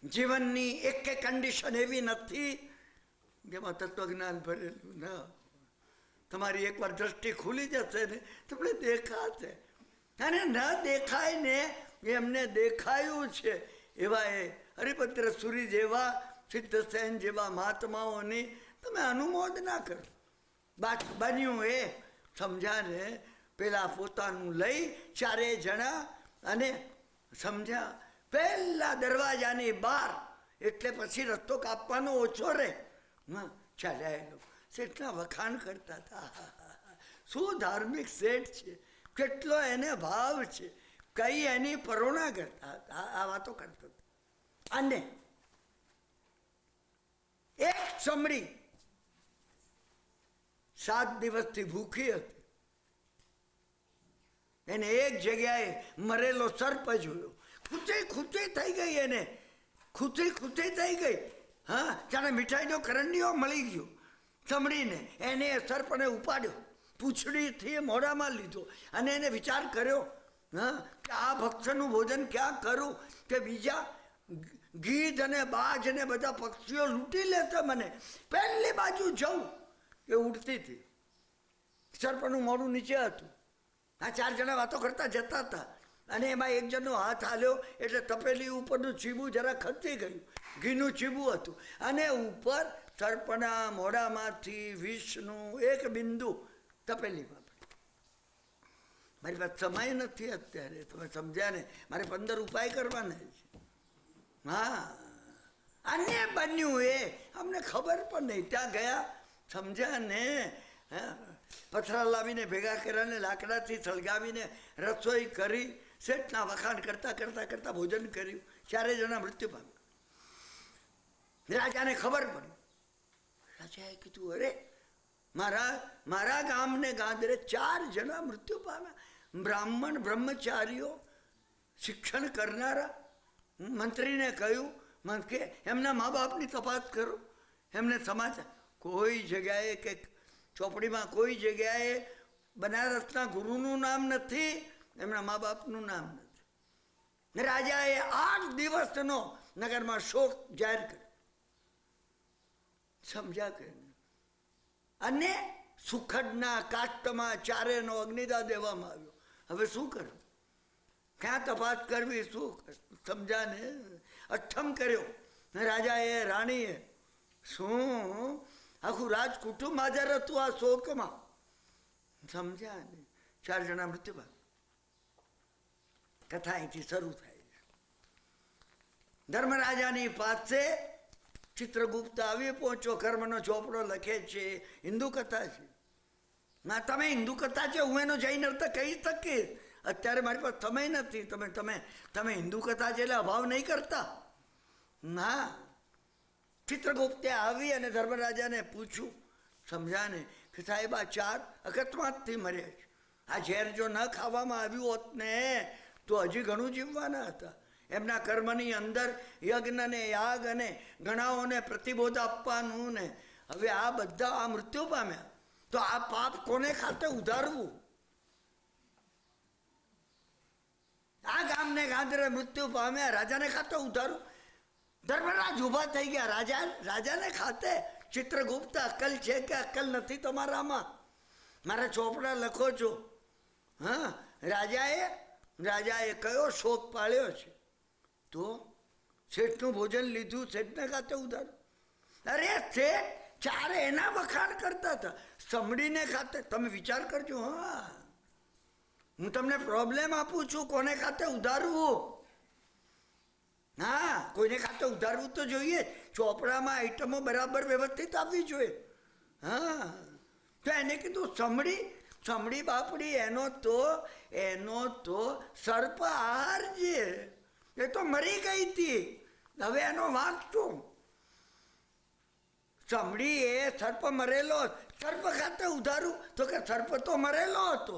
જીવનની એક કન્ડિશન એવી નથી જેમાં તત્વજ્ઞાન ભરેલું ના. તમારી એકવાર દ્રષ્ટિ ખુલી જશે ને, તમને દેખાશે. અને ન દેખાય ને એમને દેખાયું છે એવા એ હરિભદ્ર સુરી જેવા, સિદ્ધસેન જેવા મહાત્માઓની તમે અનુમોદના કરો. બન્યું એ સમજાને પેલા પોતાનું લઈ 4 જણા અને સમજ્યા પહેલા દરવાજાની બહાર, એટલે પછી રસ્તો કાપવાનો ઓછો રહે. ચાલ્યા એ લોકો શેઠના વખાણ કરતા હતા. શું ધાર્મિક શેઠ છે, કેટલો એને ભાવ છે, કઈ એની પરોણા કરતા હતા, આ વાતો કરતા હતા. અને એક ચમડી 7 દિવસથી ભૂખી હતી. એને એક જગ્યાએ મરેલો સર્પ જોયો. ખૂચી થઈ ગઈ, એને ખૂચી થઈ ગઈ. હા, જાણે મીઠાઈનો કરંડિયો મળી ગયો ચમડીને. એને સર્પને ઉપાડ્યો, પૂંછડીથી મોઢામાં લીધો અને એને વિચાર કર્યો, હા, કે આ ભક્ષણનું ભોજન ક્યાં કરું કે બીજા ગીધ અને બાજ અને બધા પક્ષીઓ લૂંટી લેતા મને. પહેલી બાજુ જવું એ ઉડતી હતી. સરપણનું મોઢું નીચે હતું. આ 4 જણા વાતો કરતા જતા હતા અને એમાં એક જણનો હાથ હાલ્યો એટલે તપેલી ઉપરનું ચીબું જરા ખસી ગયું. ઘીનું ચીબું હતું અને ઉપર સર્પના મોઢામાંથી વિષનું એક બિંદુ તપેલીમાં. મારી પાસે સમય નથી અત્યારે, તમે સમજ્યા ને? મારે 15 ઉપાય કરવાના છે. હા, અને બન્યું એ અમને ખબર પણ નહીં. ત્યાં ગયા, સમજ્યા ને? પથરા લાવીને ભેગા કર્યા ને લાકડાથી સળગાવીને રસોઈ કરી, શેઠના વખાણ કરતા કરતા કરતા ભોજન કર્યું. 4 જણા મૃત્યુ પામ્યા. રાજાને ખબર પડી. રાજાએ કીધું, અરે મારા ગામને ગાંદરે 4 જણા મૃત્યુ પામ્યા. બ્રાહ્મણ બ્રહ્મચારીઓ, શિક્ષણ કરનારા. મંત્રીને કહ્યું કે એમના મા બાપની તપાસ કરો. એમને સમાચાર કોઈ જગ્યાએ કે ચોપડીમાં કોઈ જગ્યાએ બનારસના ગુરુનું નામ નથી, એમના મા બાપનું નામ નથી. રાજાએ 8 દિવસનો નગરમાં શોક જાહેર કર્યો. સમજ્યા કે? અને સુખડના કાષ્ટમાં 4નો અગ્નિદાહ દેવામાં આવ્યો. હવે શું કરવું? ક્યાં તપાસ કરવી? શું સમજા ને? અઠ્ઠમ કર્યો રાજાએ, રાણીએ. શું આખું રાજ કુટુંબ હાજર હતું આ શોકમાં. સમજ્યા ને? 4 જણા મૃત્યુ પામ્યા. કથા અહીંથી શરૂ થાય છે. ધર્મરાજાની પાસે ચિત્રગુપ્ત આવી પહોંચ્યો. કર્મનો ચોપડો લખે છે, હિન્દુ કથા છે. ના, તમે હિન્દુ કથા છે હું એનો જૈન અર્થ કહી શકીશ. અત્યારે મારી પાસે સમય નથી. તમે હિન્દુ કથા છે એટલે અભાવ નહીં કરતા. ના, ચિત્રગુપ્તે આવી અને ધર્મરાજાને પૂછ્યું, સમજ્યા ને, કે સાહેબ આ 4 અકસ્માતથી મર્યા છે. આ ઝેર જો ન ખાવામાં આવ્યું હોત ને તો હજી ઘણું જીવવાના હતા. એમના કર્મની અંદર યજ્ઞ ને યાગ અને ગણાઓને પ્રતિબોધ આપવાનું ને હવે આ બધા આ મૃત્યુ પામ્યા તો આ પાપ કોને ખાતે ઉધારવું? આ ગામને ગાંધરે મૃત્યુ પામ્યા, રાજાને ખાતે ઉધારવું? ધર્મરાજ ઉભા થઈ ગયા. રાજાને ખાતે. ચિત્રગુપ્ત, અક્કલ છે કે અક્કલ નથી તમારામાં? મારા ચોપડા લખો છો. હા, રાજાએ કયો શોક પાળ્યો છે? તો શેઠનું ભોજન લીધું, શેઠને ખાતે ઉધાર. અરે શેઠ 4 એના વખાણ કરતા હતા, સમડીને ખાતે. તમે વિચાર કરજો. હા, હું તમને પ્રોબ્લેમ આપું છું, કોને ખાતે ઉધારવું? હા, કોઈને ખાતે ઉધારવું તો જોઈએ. ચોપડામાં આઈટમો બરાબર વ્યવસ્થિત આપવી જોઈએ. હા, તો એને કીધું સમડી બાપડી, એનો તો સર્પ આહાર છે. એ તો મરી ગઈ હતી, હવે એનો વાંક શું? સમડી એ સર્પ મરેલો, સર્પ ખાતે ઉધારું તો કે સર્પ તો મરેલો હતો,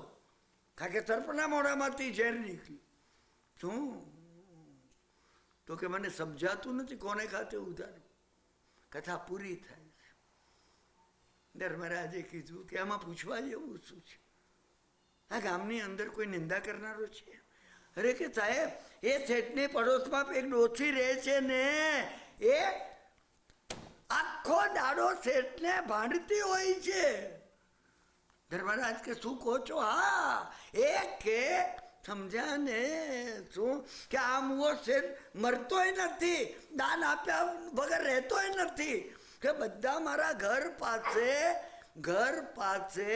કારણ કે સર્પના મોઢામાંથી ઝેર નીકળ્યું. શું? તો કે મને સમજાતું નથી કોને ખાતે ઉધારું. કથા પૂરી થાય છે. ધર્મરાજે કીધું કે આમાં પૂછવા જેવું શું છે? આ ગામની અંદર કોઈ નિંદા કરનારો છે? અરે કે સાહેબ, એ શેઠની પડોશમાં એક ડોસી રહે છે ને, એ આખો દાડો શેઠને ભાંડતી હોય છે. ધર્મરાજ કે શું કહો છો? હા, એ કે સમજ્યા ને? શું કે આ મુઓ શેઠ મરતોય નથી, દાન આપ્યા વગર રહેતોય નથી. કે બધા મારા ઘર પાસે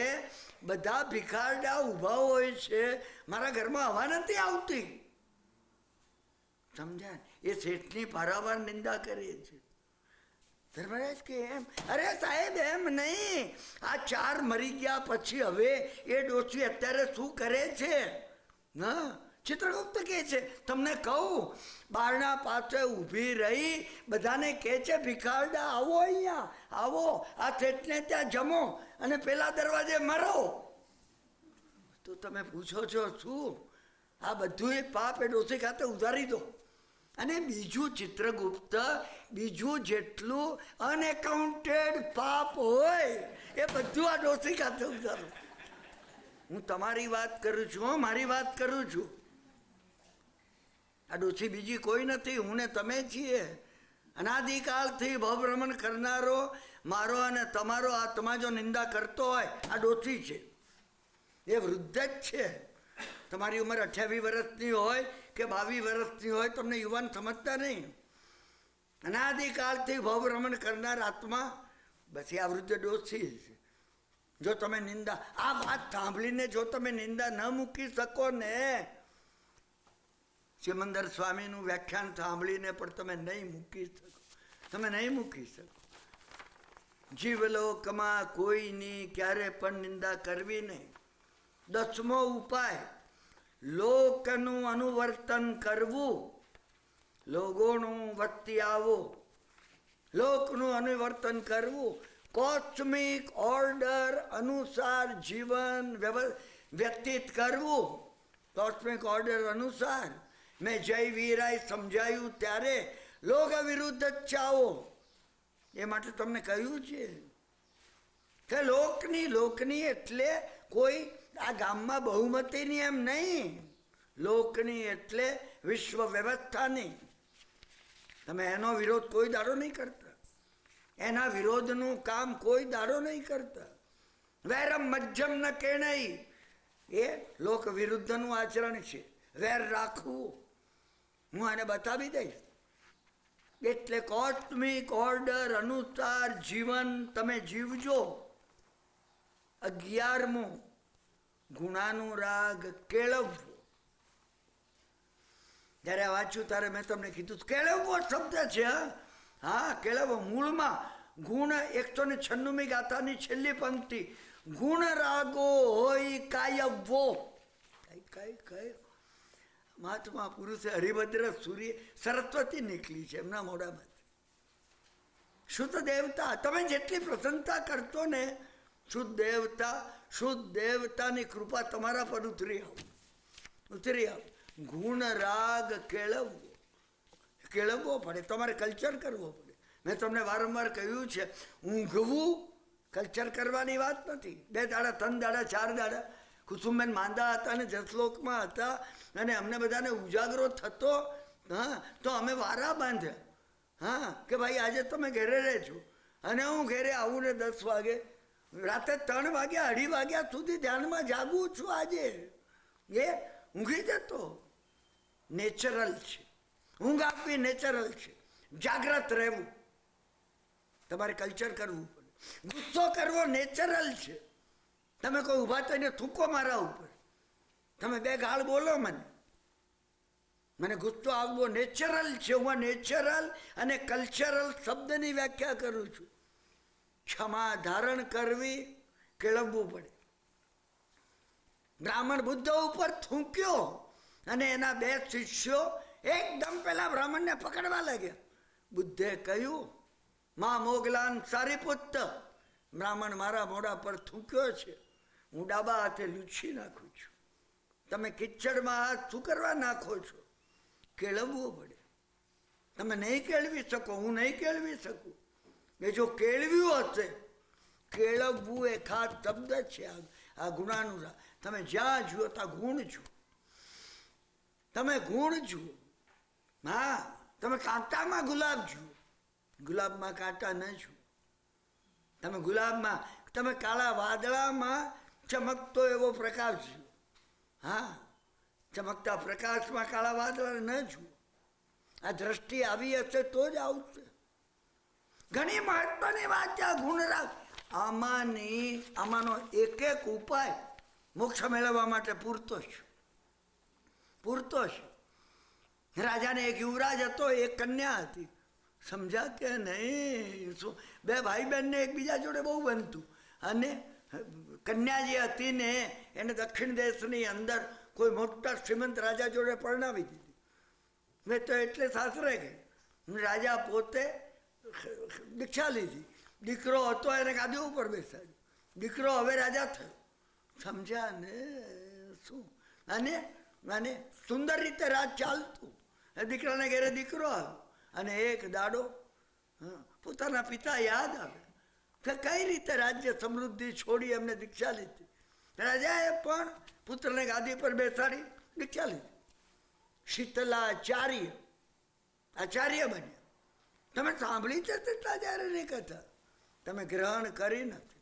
બધા ભિખારડા ઊભા હોય છે, મારા ઘરમાં હવા નથી આવતી. સમજ્યા? એ શેઠની પારાવાર નિંદા કરે છે. ધર્મરાજ કે એમ? અરે સાહેબ એમ નહીં, આ 4 મરી ગયા પછી હવે એ ડોસી અત્યારે શું કરે છે? હા, ચિત્રગુપ્ત કહે છે, તમને કહું, બારણા પાસે ઊભી રહી બધાને કહે છે, ભિખારડા આવો, અહીંયા આવો, આ શેઠને ત્યાં જમો અને પેલા દરવાજે મરો. તો તમે પૂછો છો શું? આ બધું પાપ એ ડોસી ખાતે ઉધારી દો. અને બીજું ચિત્રગુપ્ત, બીજું જેટલું અનએકાઉન્ટેડ પાપ હોય એ બધું આ ડોસી ખાતે ઉધારો. હું તમારી વાત કરું છું, મારી વાત કરું છું. આ ડોસી બીજી કોઈ નથી, હું ને તમે છીએ. અનાદિકાળથી ભવભ્રમણ કરનારો મારો અને તમારો આત્મા જો નિંદા કરતો હોય, આ ડોસી છે, એ વૃદ્ધ જ છે. તમારી ઉંમર 28 વર્ષની હોય કે 22 વર્ષની હોય, તમને યુવાન સમજતા નહીં. અનાદિકાળથી ભવભ્રમણ કરનાર આત્મા બસ આ વૃદ્ધ ડોસી છે. જો તમે નિંદા, આ વાત સાંભળીને જો તમે નિંદા ન મૂકી શકો ને, સિમંદર સ્વામીનું વ્યાખ્યાન સાંભળીને પણ તમે નહીં મૂકી શકો, તમે નહીં મૂકી શકો. જીવલોકમાં કોઈની ક્યારે પણ નિંદા કરવી નહીં. 10મો ઉપાય, લોકનું અનુવર્તન કરવું. લોકોનું વત્તી આવો, લોકનું અનુવર્તન કરવું. કોસ્મિક ઓર્ડર અનુસાર જીવન વ્યતીત કરવું. કોસ્મિક ઓર્ડર અનુસાર મેં જય વીરાય સમજાયું ત્યારે લોક વિરુદ્ધ જ ચાવો. એ માટે તમને કહ્યું છે કે લોકની એટલે કોઈ આ ગામમાં બહુમતીની એમ નહીં. લોકની એટલે વિશ્વ વ્યવસ્થાની. તમે એનો વિરોધ કોઈ દાડો નહીં કરતા, એના વિરોધનું કામ કોઈ દાડો નહીં કરતા. વૈરમ મજ્જમ ન કેણઈ, એ લોક વિરુદ્ધનું આચરણ છે. વેર રાખવું, હું આને બતાવી દઈશ. એટલે કોસ્મિક ઓર્ડર અનુસાર જીવન તમે જીવજો. 11મો, ગુણાનુરાગ કેળવવો. જ્યારે વાંચ્યું ત્યારે મેં તમને કીધું કેળવવો શબ્દ છે. હા, કેળવવો. મૂળમાં ગુણ 196મી ગાથાની છેલ્લી પંક્તિ, ગુણ રાગો હોય કાયવો. કઈ મહાત્મા પુરુષે હરિભદ્ર સૂર્ય સરસ્વતી નીકળી છે એમના મોઢામાંથી. શુદ્ધ દેવતા, તમે જેટલી પ્રસન્નતા કરતો ને, શુદ્ધ દેવતાની કૃપા તમારા પર ઉતરી આવ. ગુણ રાગ કેળવવો પડે, તમારે કલ્ચર કરવો પડે. મેં તમને વારંવાર કહ્યું છે, ઊંઘવું કલ્ચર કરવાની વાત નથી. 2 દાડા 3 દાડા 4 દાડા કુસુમબેન માંદા હતા અને જસલોકમાં હતા અને અમને બધાને ઉજાગરો થતો. હા, તો અમે વારા બાંધ્યા. હા, કે ભાઈ આજે તમે ઘરે રહેજો. અને હું ઘરે આવું ને 10 વાગે, રાતે 3 વાગ્યા 2:30 વાગ્યા સુધી ધ્યાનમાં જાગું છું. આજે એ ઊંઘી જતો. નેચરલ છે, ઊંઘ આપવી નેચરલ છે. જાગ્રત રહેવું, તમારે કલ્ચર કરવું પડે. ગુસ્સો કરવો નેચરલ છે. તમે કોઈ ઊભા થઈને થૂકો મારા ઉપર, તમે 2 ગાળ બોલો, મને ગુસ્સો આવવો નેચરલ છે. હું નેચરલ અને કલ્ચરલ શબ્દની વ્યાખ્યા કરું છું. ક્ષમા ધારણ કરવી, કેળવવું પડે. બ્રાહ્મણ બુદ્ધ ઉપર થૂંક્યો અને એના 2 શિષ્યો એકદમ પેલા બ્રાહ્મણને પકડવા લાગ્યા. બુદ્ધે કહ્યું, મા મોગલાન સારીપુત્ર, બ્રાહ્મણ મારા મોઢા પર થૂંક્યો છે, હું ડાબા હાથે લૂછી નાખું છું. તમે કિચડમાં હાથ શું કરવા નાખો છો? કેળવવું પડે. તમે નહીં કેળવી શકો, હું નહીં કેળવી શકું. એ જો કેળવ્યું હશે, કેળવવું એ ખાસ શબ્દ છે. આ ગુણાનુરાગ. તમે જ્યાં જુઓ ત્યાં ગુણ જુઓ, તમે ગુણ જુઓ. હા, તમે કાંટામાં ગુલાબ જુઓ, ગુલાબમાં કાંટા ન જુઓ. તમે ગુલાબમાં, તમે કાળા વાદળામાં ચમકતો એવો પ્રકાશ જુઓ. હા, ચમકતા પ્રકાશમાં કાળા વાદળા ન જુઓ. આ દ્રષ્ટિ આવી હશે તો જ આવશે. ઘણી મહત્વની વાત છે આ ગુણરાગ. આમાંનો એક ઉપાય મોક્ષ મેળવવા માટે પૂરતો છે. રાજાને એક યુવરાજ હતો, એક કન્યા હતી. સમજા કે નહીં? શું 2 ભાઈ બહેનને એકબીજા જોડે બહુ બનતું. અને કન્યા જે હતી ને, એને દક્ષિણ દેશની અંદર કોઈ મોટા શ્રીમંત રાજા જોડે પરણાવી દીધી. મેં તો એટલે સાસરે ગઈ. રાજા પોતે દીક્ષા લીધી. દીકરો હતો એને ગાદી ઉપર બેસાડ્યો. દીકરો હવે રાજા થયો. સમજ્યા ને? શું? અને સુંદર રીતે રાજ ચાલતું. દીકરાને ઘરે દીકરો આવ્યો અને એક દાડો પોતાના પિતા યાદ આવે કે કઈ રીતે રાજ્ય સમૃદ્ધિ છોડી એમને દીક્ષા લીધી. રાજાએ પણ પુત્રને ગાદી પર બેસાડી દીક્ષા લીધી. શીતલાચાર્ય આચાર્ય બન્યા. તમે સાંભળી છે શીતલાચાર્યની કથા? તમે ગ્રહણ કરી નથી.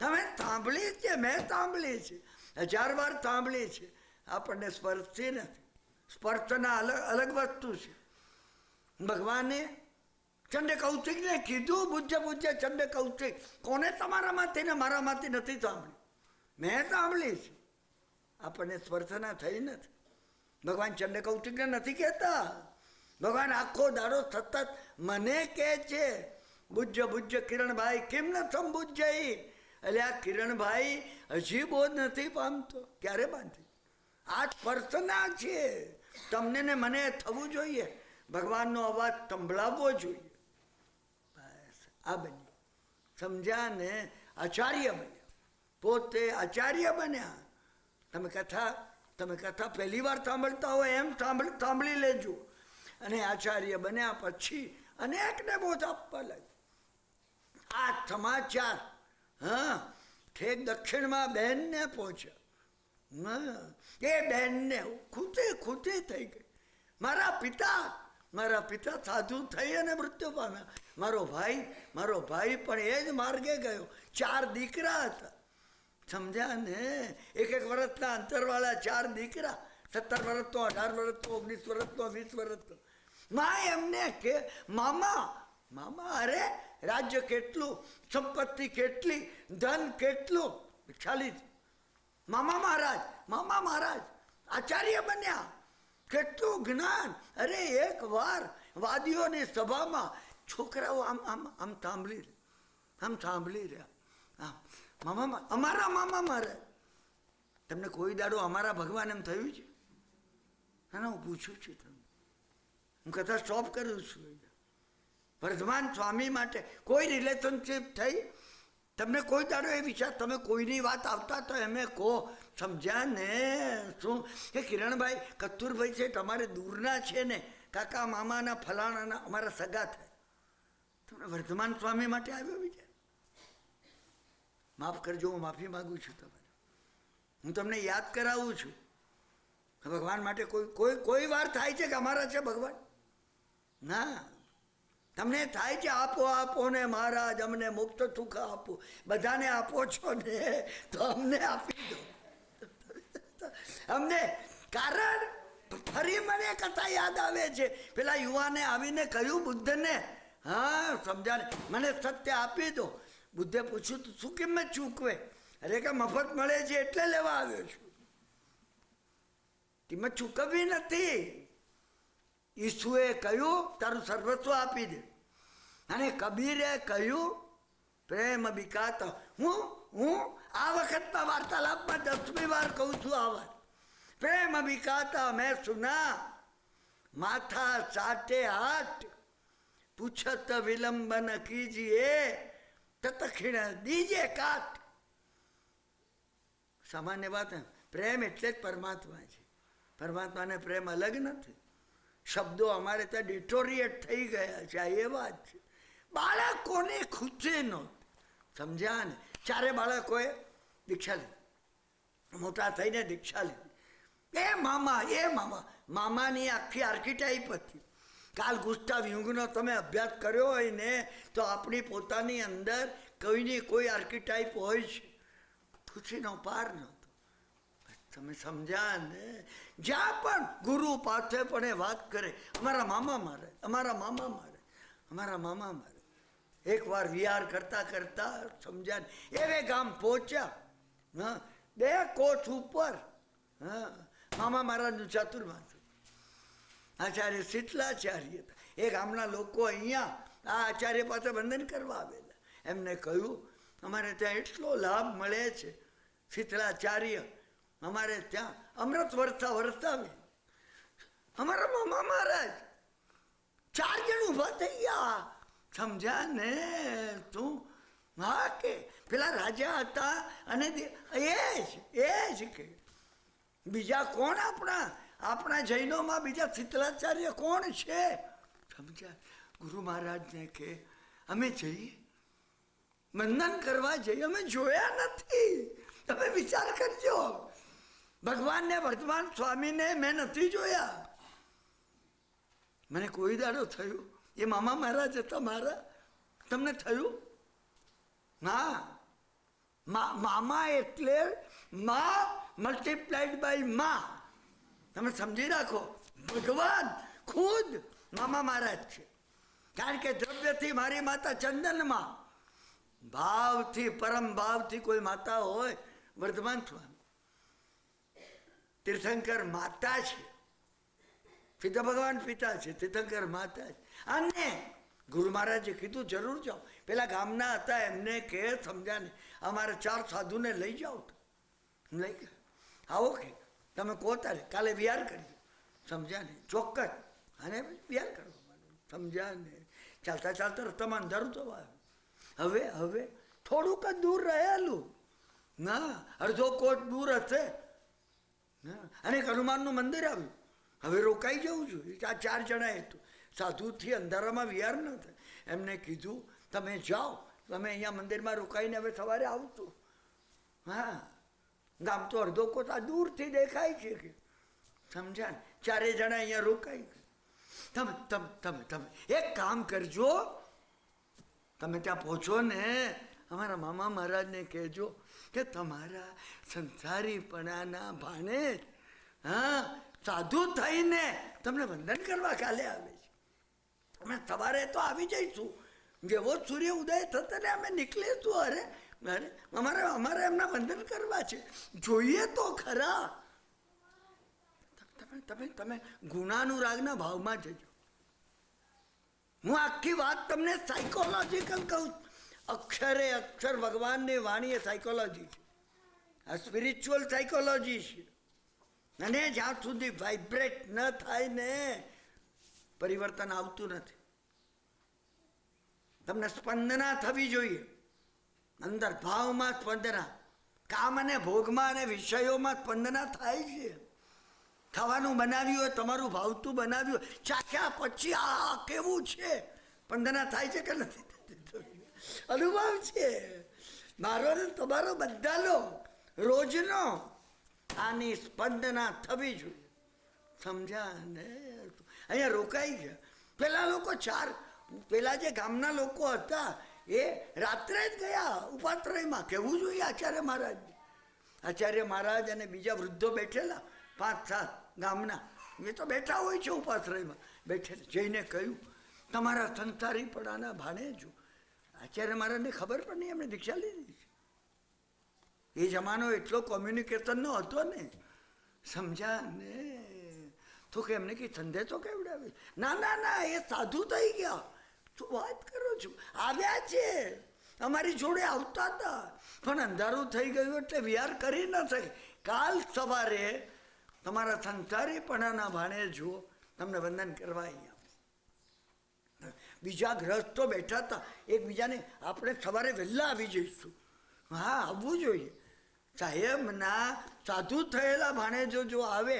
તમે સાંભળી છે? મેં સાંભળી છે, 1000 વાર સાંભળી છે. આપણને સ્પર્શતી નથી. સ્પર્શના અલગ વસ્તુ છે. ભગવાને ચંડ કૌશિકને કીધું, પૂજ્ય ચંડ કૌશિક, કોને તમારામાંથી ને મારામાંથી નથી સાંભળ્યું? મેં સાંભળી છે. આપણને સ્પર્શના થઈ નથી. ભગવાન ચંડ કૌશિકને નથી કહેતા. ભગવાન આખો દાડો સતત મને કહે છે, પૂજ્ય કિરણભાઈ કેમ ન સંબુજ્ય? એટલે આ કિરણભાઈ હજી બોધ નથી પામતો. ક્યારે બાંધી? આ સ્પર્શના છે. તમને ને મને થવું જોઈએ. ભગવાનનો અવાજ સંભળાવવો જોઈએ. બસ આ બન્યું. સમજ્યા ને? આચાર્ય બન્યા. પોતે આચાર્ય બન્યા. તમે કથા પહેલી વાર સાંભળતા હોય એમ સાંભળી લેજો. અને આચાર્ય બન્યા પછી અનેકને બોધ આપવા લાગ્યા. આ સમાચાર ઠેક દક્ષિણમાં બહેનને પહોંચ્યા. એ બહેનને ખુશી થઈ ગઈ. મારા પિતા સાધુ થઈ અને મૃત્યુ પામ્યા. મારો ભાઈ પણ એ જ માર્ગે ગયો. 4 દીકરા હતા. સમજ્યા ને? 1 વર્ષના અંતરવાળા 4 દીકરા. 17 વર્ષનો, 18 વર્ષનો, 19 વર્ષનો, 20 વર્ષનો. માં એમને કે મામા અરે રાજ્ય કેટલું, સંપત્તિ કેટલી, ધન કેટલું, વિશાલી. મામા મહારાજ આચાર્ય બન્યા. કેટલું જ્ઞાન. અરે એક વાર વાદીઓની સભામાં છોકરાઓ આમ સાંભળી રહ્યા. અમારા મામા મહારાજ. તમને કોઈ દાડો અમારા ભગવાન એમ થયું છે? ના, હું પૂછું છું તમને. હું કથા સ્ટોપ કરું છું. વર્ધમાન સ્વામી માટે કોઈ રિલેશનશીપ થઈ? તમને કોઈ દાડો એ વિચાર, તમે કોઈની વાત આવતા તો એમે કહો, સમજ્યા ને? શું કે કિરણભાઈ કસ્તુરભાઈ છે તમારે દૂરના છે ને, કાકા મામાના ફલાણાના અમારા સગા થાય. તમને વર્ધમાન સ્વામી માટે આવ્યો વિચાર? માફ કરજો, હું માફી માગું છું તમારે. હું તમને યાદ કરાવું છું. ભગવાન માટે કોઈ વાર થાય છે કે અમારા છે ભગવાન? ના. તમને થાય છે આપો ને મહારાજ અમને મુક્ત સુખ આપો. બધાને આપો છો ને તો અમને આપી દો. અમને કારણ ફરી મને કથા યાદ આવે છે. પેલા યુવાને આવીને કહ્યું બુદ્ધને, સમજાને મને સત્ય આપી દો. બુદ્ધે પૂછ્યું તો શું કિંમત ચૂકવે? અરે કે મફત મળે છે એટલે લેવા આવ્યો છું. કિંમત ચૂકવવી નથી. ઈસુએ કહ્યું તારું સર્વસ્વ આપી દે. અને કબીરે કહ્યું પ્રેમ બિકાત. હું આ વખતના વાર્તાલાપમાં 10મી વાર કહું છું આ વાત. પ્રેમ બિકાતા મેં સુના, માથા ચાટે હાથ, પૂછત વિલંબન કીજીએ, તતખિણ દીજે કાટ. સામાન્ય વાત. પ્રેમ એટલે જ પરમાત્મા છે. પરમાત્માને પ્રેમ અલગ નથી. શબ્દો અમારે ત્યાં ડિટોરિએટ થઈ ગયા છે. આ એ વાત છે. બાળકોને ખુશી નહોતી. સમજ્યા ને? 4 બાળકોએ દીક્ષા લીધી. મોટા થઈને દીક્ષા લીધી. એ મામાની આખી આર્કિટાઈપ હતી. કાલ ગુસ્ટાવ યુંગનો તમે અભ્યાસ કર્યો હોય ને તો આપણી પોતાની અંદર કોઈની કોઈ આર્કિટાઈપ હોય છે. ખુશીનો પાર નહોતો. તમે સમજ્યા ને? જ્યાં પણ ગુરુ પાસે પણ એ વાત કરે, અમારા મામા મારે. એક વાર વિહાર કરતા સમજ્યા ને એવે ગામ પહોંચ્યા. 2 કોઠ ઉપર મામા મહારાજનું ચાતુર્માસ. આચાર્ય શીતલાચાર્ય હતા. એ ગામના લોકો અહીંયા આ આચાર્ય પાસે વંદન કરવા આવેલા. એમને કહ્યું અમારે ત્યાં એટલો લાભ મળે છે. શીતલાચાર્ય અમારે ત્યાં અમૃત વરસાવે. અમારા મામા મહારાજ 4 જણ ઊભા થઈ ગયા. સમજ્યા ને તું? કે પેલા રાજા હતા અને એ જ કે બીજા કોણ? આપણા જૈનોમાં બીજા શીતલાચાર્ય કોણ છે? સમજ્યા? ગુરુ મહારાજને કે અમે જઈએ, વંદન કરવા જઈએ. અમે જોયા નથી. તમે વિચાર કરજો. ભગવાનને વર્તમાન સ્વામીને મેં નથી જોયા. મને કોઈ દાડો થયું એ મામા મહારાજ હતા મારા? તમને થયું? ના, મામા એટલે માં મલ્ટીપ્લાઈડ બાય માં. તમે સમજી રાખો, ભગવાન ખુદ મામા મહારાજ છે. કારણ કે દ્રવ્યથી મારી માતા ચંદનમાં, ભાવથી પરમ ભાવથી કોઈ માતા હોય વર્ધમાન સ્વામી. તીર્થંકર માતા છે, પિતા ભગવાન પિતા છે, તીર્થંકર માતા છે. અને ગુરુ મહારાજે કીધું જરૂર જાઓ. પેલા ગામના હતા એમને કે સમજ્યા ને, અમારે 4 સાધુને લઈ જાઓ. લઈ ગયા, આવો કે તમે કહો તારે કાલે વિહાર કરીએ. સમજ્યા ને? ચોક્કસ. અને વિહાર કરવા સમજ્યા ને? ચાલતા ચાલતા રસ્તામાં અંધારું તો હવે હવે થોડુંક જ દૂર રહેલું, ના અડધો કોટ દૂર હશે, અને હનુમાનનું મંદિર આવ્યું. હવે રોકાઈ જવું જોઈએ. આ 4 જણા હતું. સાધુથી અંધારામાં વિહાર ન થાય. એમને કીધું તમે જાઓ, તમે અહીંયા મંદિરમાં રોકાઈને હવે સવારે આવતું. હા, ગામ તો અડધો કોટ આ દૂરથી દેખાય છે કે. સમજ્યા ને? 4 જણા અહીંયા રોકાઈ. તમે તમે તમે તમે એક કામ કરજો, તમે ત્યાં પહોંચો ને અમારા મામા મહારાજને કહેજો કે તમારા સંસારીપણાના ભાણે સાધુ થઈને તમને વંદન કરવા કાલે આવે છે. અમે સવારે તો આવી જઈશું, જેવો સૂર્ય ઉદય થશે ને અમે નીકળીશું. અરે અરે અમારે એમના વંદન કરવા છે, જોઈએ તો ખરા. તમે તમે ગુણાનુરાગના ભાવમાં જજો. હું આખી વાત તમને સાયકોલોજીકલ કહું. અક્ષરે અક્ષર ભગવાનની વાણી એ સાયકોલોજી છે, આ સ્પિરિચ્યુઅલ સાયકોલોજી છે. અને જ્યાં સુધી વાઇબ્રેટ ન થાય ને પરિવર્તન આવતું નથી. તમને સ્પંદના થવી જોઈએ અંદર, ભાવમાં સ્પંદના. કામ અને ભોગમાં અને વિષયોમાં સ્પંદના થાય છે. ખાવાનું બનાવ્યું હોય, તમારું ભાવતું બનાવ્યું, ચાખ્યા પછી આ કેવું છે, સ્પંદના થાય છે કે નથી? અનુભવ છે મારો ને તમારો બધાનો રોજનો. આની સ્પંદના થવી જોઈએ. સમજ્યા ને? અહીંયા રોકાઈ ગયા. પેલા લોકો પેલા જે ગામના લોકો હતા એ રાત્રે જ ગયા ઉપાશ્રયમાં. કહેવું જોઈએ આચાર્ય મહારાજ. આચાર્ય મહારાજ અને બીજા વૃદ્ધો બેઠેલા 5-7 ગામના, એ તો બેઠા હોય છે ઉપાશ્રયમાં. બેઠેલા જઈને કહ્યું તમારા સંસારીપણાના ભાણે જો. આચાર્ય મહારાજને ખબર પણ નહીં, એમને દીક્ષા લીધી છે. એ જમાનો એટલો કોમ્યુનિકેશનનો હતો ને. સમજ્યા ને? તો કે એમને કઈ સંદેશો કેવડાવે? ના ના ના, એ સાધુ થઈ ગયા. શું વાત કરો છો? આવ્યા છે, અમારી જોડે આવતા હતા, પણ અંધારું થઈ ગયું એટલે વિહાર કરી ન શકે. કાલ સવારે તમારા સંસારીપણાના ભાણે જો તમને વંદન કરવા અહીંયા. બીજા ગ્રસ્તો બેઠા હતા, એકબીજાને આપણે સવારે વહેલા આવી જઈશું. હા, આવવું જોઈએ. સાહેબના સાધુ થયેલા ભાણેજો જો આવે,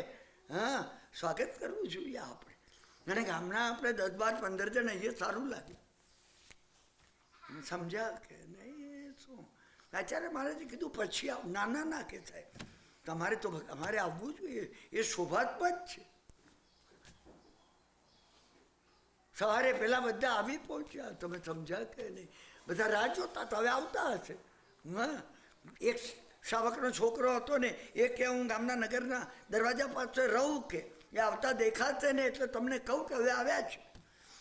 હા, સ્વાગત કરવું જોઈએ આપણે. અને ગામના આપણે 10, 12, 15 જણ એ સારું લાગે. સમજ્યા કે નહીં? શું આચાર્ય મહારાજે કીધું પછી આવ. ના ના કે સાહેબ તમારે તો અમારે આવવું જોઈએ, એ શોભાસ્પદ છે. સવારે પેલા બધા આવી પહોંચ્યા. તમે સમજ્યા કે નહીં? બધા રાહ જોતા તો હવે આવતા હશે. હા, એક શાવકનો છોકરો હતો ને, એ કે હું ગામના નગરના દરવાજા પાસે રહું, કે એ આવતા દેખાશે ને એટલે તમને કહું કે હવે આવ્યા છે.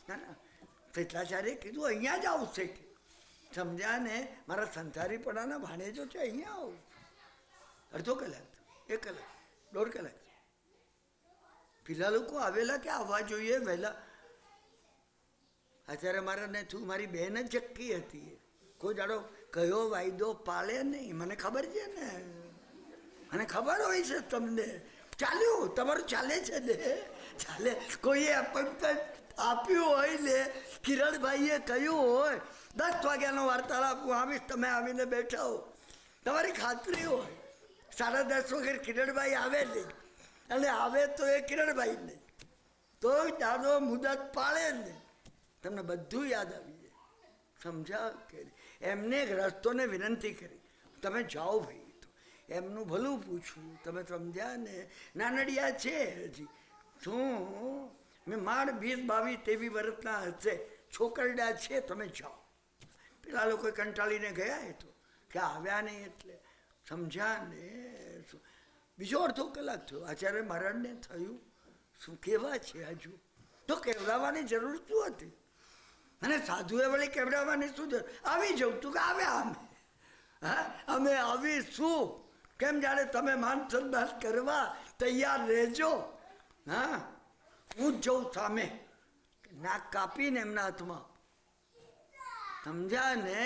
ના ના, શેઠલાચાર્યે કીધું અહીંયા જ આવશે કે. સમજ્યા ને? મારા સંસારીપણાના ભાણેજો છે, અહીંયા આવું. અડધો કલાક, 1 કલાક, 1.5 કલાક. પેલા લોકો આવેલા કે આવવા જોઈએ વહેલા. આચાર્ય મહારાજને તું મારી બહેન જ ચક્કી હતી. કોઈ દાડો કયો વાયદો પાળે નહીં. મને ખબર છે ને, મને ખબર હોય છે તમને. ચાલ્યું તમારું ચાલે છે ને? ચાલે. કોઈએ અપોઇન્ટમેન્ટ આપ્યું હોય ને, કિરણભાઈએ કહ્યું હોય 10 વાગ્યાનો વાર્તાલાપ હું આવીશ, તમે આવીને બેઠા હો, તમારી ખાતરી હોય 10:30 વાગે કિરણભાઈ આવે નહીં, અને આવે તો એ કિરણભાઈ નહીં, તો દાદો મુદત પાળે ને તમને બધું યાદ આવી જાય. સમજ્યા કે? એમને ગ્રસ્તોને વિનંતી કરી તમે જાઓ ભાઈ. તો એમનું ભલું પૂછવું. તમે સમજ્યા ને? નાનડિયા છે હજી. શું મેં માંડ 20-22-23 વર્ષના હશે, છોકરડા છે, તમે જાઓ. પેલા લોકો કંટાળીને ગયા એ તો કે આવ્યા નહીં એટલે સમજ્યા ને. બીજો અડધો કલાક થયો, આચાર્ય મહારાજને થયું શું કેવા છે હજુ, તો કેવડાવવાની જરૂર શું હતી? અને સાધુએ વળી કેવડાવવાની શું જરૂર? આવી જવું તું કે આવ્યા અમે, હા અમે આવીશું. કેમ જાણે તમે માન સન્માન કરવા તૈયાર રહેજો. હા હું જ જઉં સામે, નાક કાપીને એમના હાથમાં, સમજ્યા ને,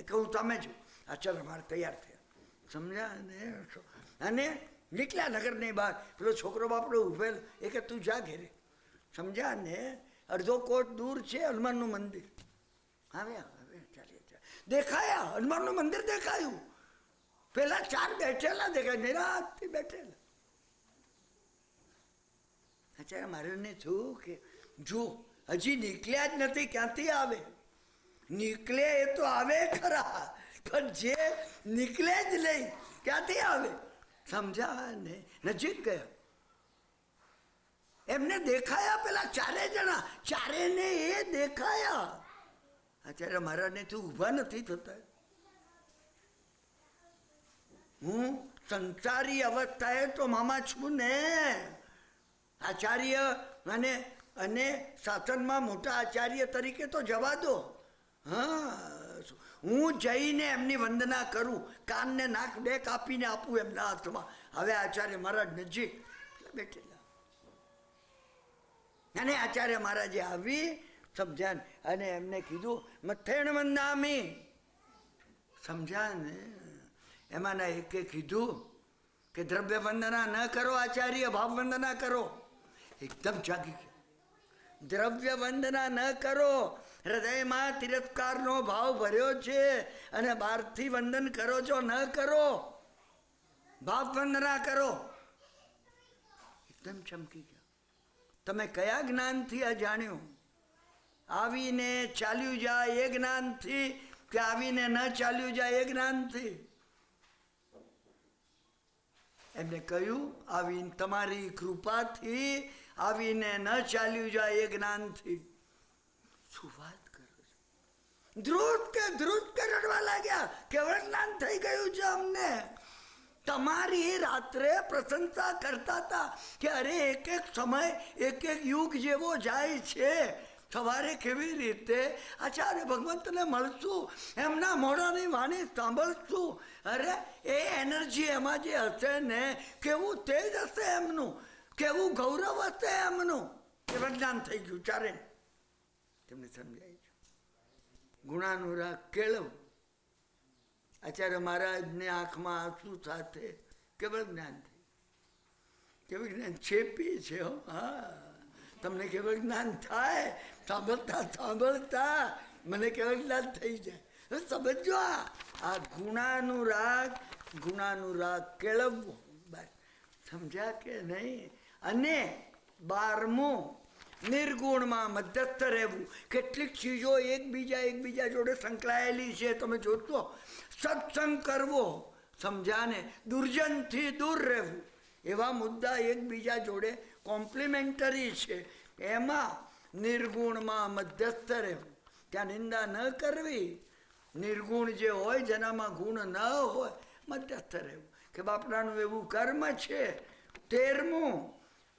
કે હું તમે જો. આચાર્ય મારે તૈયાર થયા, સમજ્યા ને. અને નીકળ્યા નગરની બહાર. પેલો છોકરો બાપડો ઉભેલ એ કે તું જા ઘેરે, સમજ્યા ને. અડધો કોટ દૂર છે હનુમાનનું મંદિર. આવ્યા હવે ચાલીએ દેખાયા, હનુમાનનું મંદિર દેખાયું. પેલા 4 બેઠેલા દેખાય, નિરાંતથી બેઠેલા. અચ્છા મારે ને છું કે જો હજી નીકળ્યા જ નથી, ક્યાંથી આવે? નીકળે એ તો આવે ખરા, પણ જે નીકળે જ નહીં ક્યાંથી આવે? સમજા ને. નજીક ગયા, એમને દેખાયા પેલા 4 જણા, 4ને એ દેખાયા. અત્યારે મહારાજને તું ઊભા નથી થતા. હું સંસારી અવસ્થાએ તો મામા છું ને. આચાર્ય અને શાસનમાં મોટા આચાર્ય તરીકે તો જવા દો. હા હું જઈને એમની વંદના કરું, કાનને નાક 2 કાપીને આપું એમના હાથમાં. હવે આચાર્ય મહારાજ નજીક બેઠેલા, અને આચાર્ય મહારાજે આવી સમજ્યા અને એમને કીધું મથેણ વંદામી, સમજ્યા ને. એમાંના એકે કીધું કે દ્રવ્ય વંદના ન કરો આચાર્ય, ભાવ વંદના કરો. એકદમ જાગી ગયા. દ્રવ્ય વંદના ન કરો, હૃદયમાં તિરસ્કારનો ભાવ ભર્યો છે અને બહારથી વંદન કરો છો, ન કરો. ભાવ વંદના કરો. એકદમ ચમકી ગયા. તમે કયા જ્ઞાનથી આ જાણ્યું? આવીને ચાલ્યું જાય એ જ્ઞાનથી, કે આવીને ન ચાલ્યું જાય એ જ્ઞાનથી? એમને કહ્યું આવીને તમારી કૃપાથી, આવીને ન ચાલ્યું જાય એ જ્ઞાનથી. શું વાત કરો છો? ધ્રુત કે રડવા લાગ્યા. કેવળ જ્ઞાન થઈ ગયું છે અમને. તમારી રાત્રે પ્રશંસા કરતા હતા કે અરે એક એક સમય એક એક યુગ જેવો જાય છે. સવારે કેવી રીતે આચાર્ય ભગવંતને મળશું, એમના મોઢાની વાણી સાંભળશું. અરે એ એનર્જી એમાં જે હશે ને, કેવું તેજ હશે એમનું, કેવું ગૌરવ હશે એમનું. એ જ્ઞાન થઈ ગયું. 4 તેમને સમજાય છે. ગુણાનુરાગ કેળવ. આચાર્ય મહારાજને આંખમાં આંસુ સાથે કેવળ જ્ઞાન થઈ. કેવું જ્ઞાન ચેપી છે. હા તમને કેવળ જ્ઞાન થાય, સાંભળતા સાંભળતા મને કેવળ જ્ઞાન થઈ જાય. સમજો આ ગુણાનુરાગ કેળવવો. સમજ્યા કે નહીં? અને 12મું નિર્ગુણમાં મધ્યસ્થ રહેવું. કેટલીક ચીજો એકબીજા જોડે સંકળાયેલી છે, તમે જોશો. સત્સંગ કરવો, સમજાને. દુર્જનથી દૂર રહેવું. એવા મુદ્દા એકબીજા જોડે કોમ્પ્લિમેન્ટરી છે. એમાં નિર્ગુણમાં મધ્યસ્થ રહેવું. ત્યાં નિંદા ન કરવી. નિર્ગુણ જે હોય, જેનામાં ગુણ ન હોય, મધ્યસ્થ રહેવું. કે બાપડાનું એવું કર્મ છે. 13મું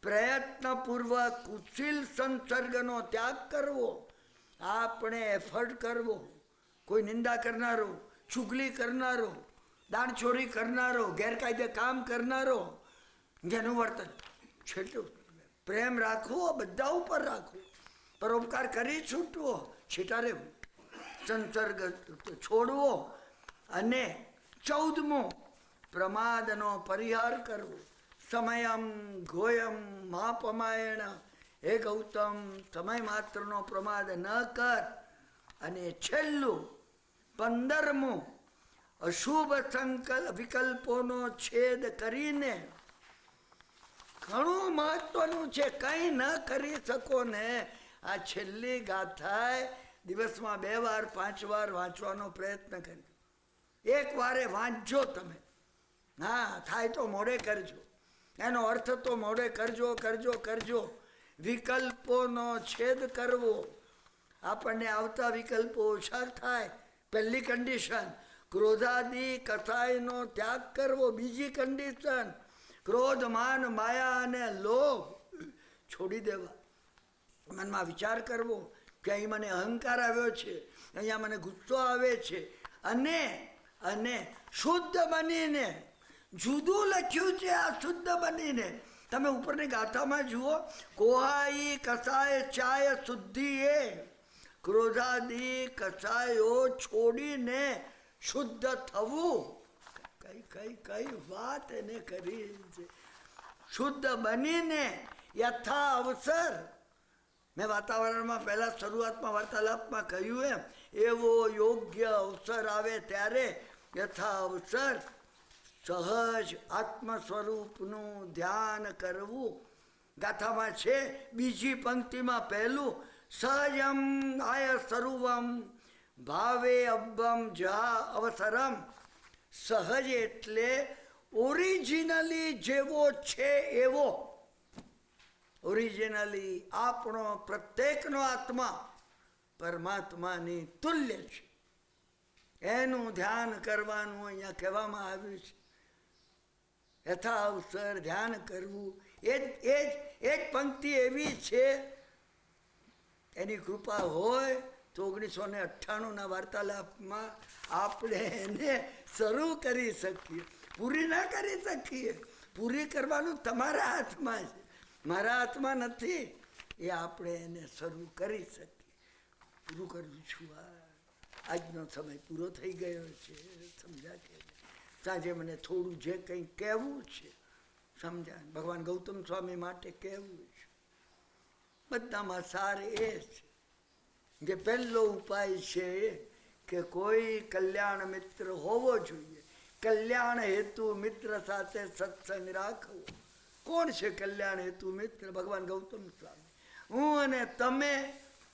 પ્રયત્નપૂર્વક કુશીલ સંસર્ગનો ત્યાગ કરવો. આપણે એફર્ટ કરવો. કોઈ નિંદા કરનારો, ચુગલી કરનારો, દાણચોરી કરનારો, ગેરકાયદે કામ કરનારો, જેનું વર્તન છેટું. પ્રેમ રાખવો, બધા ઉપર રાખવો. પરોપકાર કરી છૂટવો, છેટા રહેવું. સંસર્ગ છોડવો. અને 14મું પ્રમાદનો પરિહાર કરવો. સમયમ ગોયમ માપમાયણ. હે ગૌતમ, સમય માત્રનો પ્રમાદ ન કર. અને છેલ્લું 15મું અશુભ વિકલ્પોનો છેદ કરીને. ઘણું મહત્વનું છે. કંઈ ન કરી શકો ને, આ છેલ્લી ગાથાએ દિવસમાં 2 વાર 5 વાર વાંચવાનો પ્રયત્ન કરજો. 1 વારે વાંચજો તમે. હા થાય તો મોડે કરજો. એનો અર્થ તો મોડે કરજો. વિકલ્પોનો છેદ કરવો, આપણને આવતા વિકલ્પો ઓછા થાય, પહેલી કન્ડિશન. ક્રોધાદી કથાયનો ત્યાગ કરવો, બીજી કન્ડિશન. ક્રોધ, માન, માયા અને લોભ છોડી દેવા. મનમાં વિચાર કરવો કે અહીં મને અહંકાર આવ્યો છે, અહીંયા મને ગુસ્સો આવે છે, અને શુદ્ધ બનીને, જુદું લખ્યું છે આ શુદ્ધ બનીને. તમે ઉપરની ગાથામાં જુઓ, કોહાઈ કસાય ચાય શુદ્ધિ એ, ક્રોધાદી કસાયો છોડીને શુદ્ધ થવું. કઈ કઈ કઈ વાત એને કરી છે. શુદ્ધ બનીને યથા અવસર. મેં વાતાવરણમાં પહેલા શરૂઆતમાં વાર્તાલાપમાં કહ્યું એવો યોગ્ય અવસર આવે ત્યારે યથા અવસર સહજ આત્મ સ્વરૂપનું ધ્યાન કરવું. ગાથામાં છે બીજી પંક્તિમાં પહેલું, સહજમ આય સ્વરૂપમ ભાવે અબ્બમ જા અવસરમ. સહજ એટલે ઓરિજિનલી જેવો છે એવો. ઓરિજિનલી આપણો પ્રત્યેકનો આત્મા પરમાત્માની તુલ્ય છે, એનું ધ્યાન કરવાનું અહીંયા કહેવામાં આવ્યું છે. યથા અવસર ધ્યાન કરવું. એ જ પંક્તિ એવી છે, એની કૃપા હોય તો 1998ના વાર્તાલાપમાં આપણે એને શરૂ કરી શકીએ. પૂરી ના કરી શકીએ, પૂરી કરવાનું તમારા હાથમાં છે, મારા હાથમાં નથી. એ આપણે એને શરૂ કરી શકીએ. પૂરું કરું છું. આજનો સમય પૂરો થઈ ગયો છે. સમજ્યા કે સાંજે મને થોડું જે કંઈ કહેવું છે સમજ્યા, ભગવાન ગૌતમ સ્વામી માટે કહેવું છે. બધામાં સાર એ છે કે પહેલો ઉપાય છે કે કોઈ કલ્યાણ મિત્ર હોવો જોઈએ. કલ્યાણ હેતુ મિત્ર સાથે સત્સંગ રાખવો. કોણ છે કલ્યાણ હેતુ મિત્ર? ભગવાન ગૌતમ સ્વામી. હું અને તમે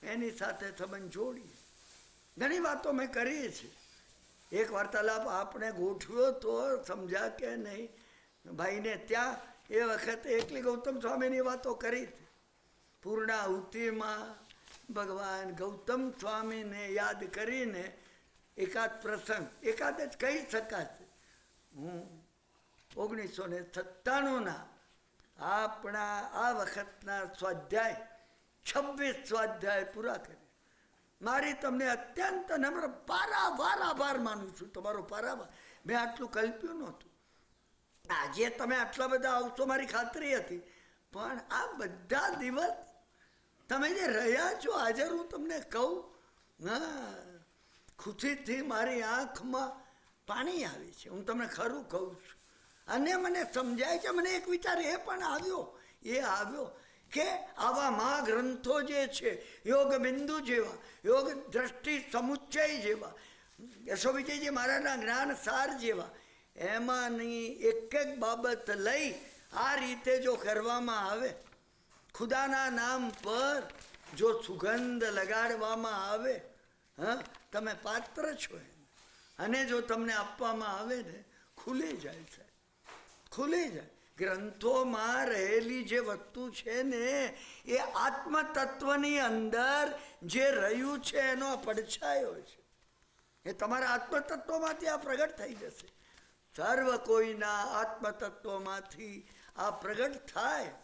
એની સાથે સંબંધ જોડીએ. ઘણી વાતો મેં કરી છે. એક વાર્તાલાપ આપણે ગોઠવ્યો તો સમજ્યા કે નહીં. ભાઈને ત્યાં એ વખતે એકલી ગૌતમ સ્વામીની વાતો કરી હતી. પૂર્ણાહુતિમાં ભગવાન ગૌતમ સ્વામીને યાદ કરીને એકાદ પ્રસંગ, એકાદ જ કહી શકાશે. હું 1997ના આપણા આ વખતના સ્વાધ્યાય 26 સ્વાધ્યાય પૂરા કર્યા. મારી તમને અત્યંત નમ્ર પારાવાર આભાર માનું છું, તમારો પારાવાર. મેં આટલું કલ્પ્યું નહોતું. આજે તમે આટલા બધા આવશો મારી ખાતરી હતી, પણ આ બધા દિવસ તમે જે રહ્યા છો હાજર, હું તમને કહું, હા, ખુશીથી મારી આંખમાં પાણી આવે છે. હું તમને ખરું કહું છું. અને મને સમજાય છે, મને એક વિચાર એ પણ આવ્યો કે આવા મહાગ્રંથો જે છે, યોગ બિંદુ જેવા, યોગ દ્રષ્ટિ સમુચ્ચય જેવા, યશોવિજયજી મહારાજના જ્ઞાન સાર જેવા, એમાંની એક એક બાબત લઈ આ રીતે જો કરવામાં આવે, ખુદાના નામ પર જો સુગંધ લગાડવામાં આવે, હા, તમે પાત્ર છો અને જો તમને આપવામાં આવે ને, ખુલી જાય છે, ખુલી જાય. ગ્રંથોમાં રહેલી જે વસ્તુ છે ને, એ આત્મતત્વની અંદર જે રહ્યું છે એનો પડછાયો છે. એ તમારા આત્મતત્વમાંથી આ પ્રગટ થઈ જશે. સર્વ કોઈના આત્મતત્વમાંથી આ પ્રગટ થાય.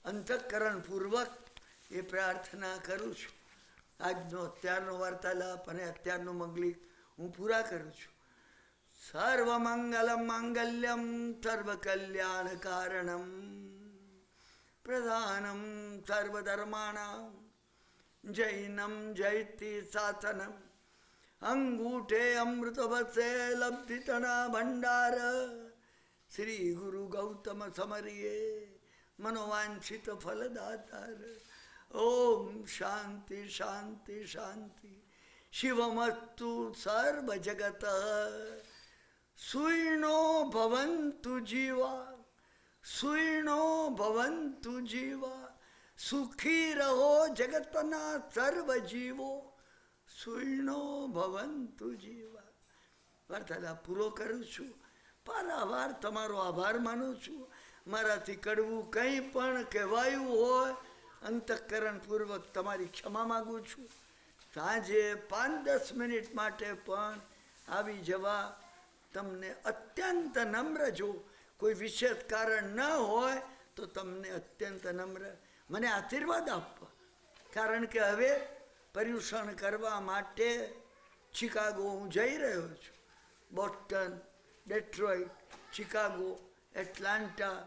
અંતઃકરણ પૂર્વક એ પ્રાર્થના કરું છું. આજનો અત્યારનો વાર્તાલાપ અને અત્યારનું મંગલિક હું પૂરા કરું છું. સર્વમંગલમ માંગલ્યમ સર્વ કલ્યાણ કારણમ પ્રધાનમ સર્વધર્માણામ જૈનમ જયતિ શાસનમ અંગૂઠે અમૃતવસે લબ્ધિતના ભંડાર શ્રી ગુરુ ગૌતમ સમરીએ મનોવાંછિત ફલદાતાર. ઓમ શાંતિ શાંતિ શાંતિ. શિવમસ્તુ સર્વ જગત. સુઈણો ભવન્તુ જીવા, સુઈણો ભવન્તુ જીવા. સુખી રહો જગતના સર્વ જીવો, સુઈણો ભવન્તુ જીવા. વાર્તાલાપ પૂરો કરું છું. પારાવાર તમારો આભાર માનું છું. મારાથી કડવું કંઈ પણ કહેવાયું હોય અંતઃકરણ પૂર્વક તમારી ક્ષમા માગું છું. સાંજે 5-10 મિનિટ માટે પણ આવી જવા તમને અત્યંત નમ્ર, જો કોઈ વિશેષ કારણ ન હોય તો તમને અત્યંત નમ્ર મને આશીર્વાદ આપવા. કારણ કે હવે પર્યુષણ કરવા માટે શિકાગો હું જઈ રહ્યો છું. બોસ્ટન, ડેટ્રોઇટ, શિકાગો, એટલાન્ટા,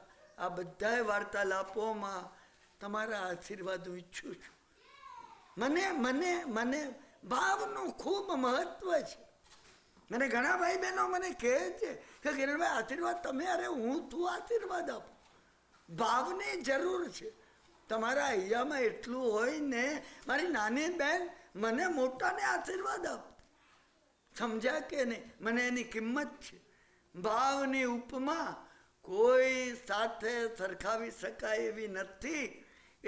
આ બધાય વાર્તાલાપોમાં તમારા આશીર્વાદ હું ઈચ્છું છું. મને ભાવનું ખૂબ મહત્વ છે. મને ઘણા ભાઈ બહેનો મને કહે છે કે કિરણભાઈ આશીર્વાદ તમે, અરે હું તું આશીર્વાદ આપું. ભાવની જરૂર છે. તમારા અહીંયામાં એટલું હોય ને, મારી નાની બેન મને મોટાને આશીર્વાદ આપ. સમજ્યા કે નહીં? મને એની કિંમત છે. ભાવની ઉપમા કોઈ સાથે સરખાવી શકાય એવી નથી.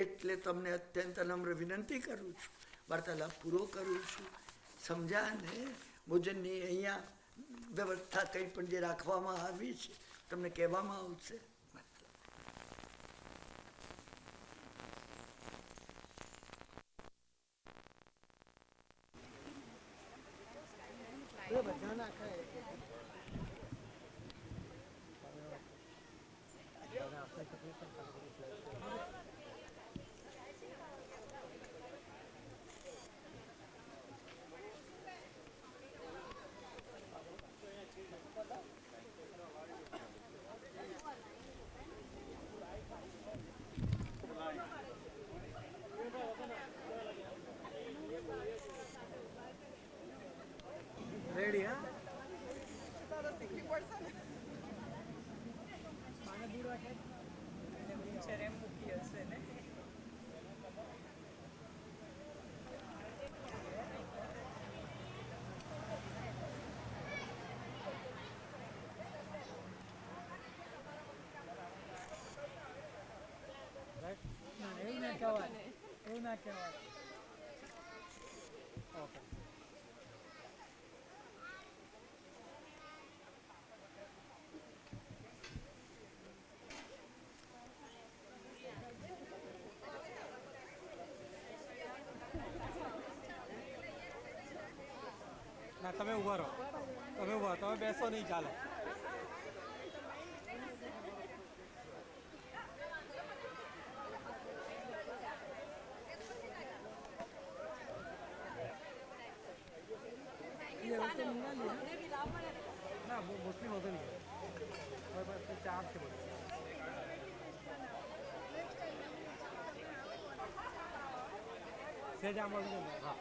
એટલે તમને અત્યંત નમ્ર વિનંતી કરું છું, વાર્તાલાપ પૂરો કરું છું. સમજ્યા ને? ભોજનની અહીંયા વ્યવસ્થા કંઈ પણ જે રાખવામાં આવી છે તમને કહેવામાં આવશે. રેડી? હા, એવું ના કહેવાય, એવું ના કહેવાય. ઓકે. ના, તમે ઊભા રહો, તમે ઊભા, તમે બેસો નહીં, ચાલે. ના, મુસ્લિમ હોતો નહીં, ચાર છે બધું. સેજ આમ બધું. હા,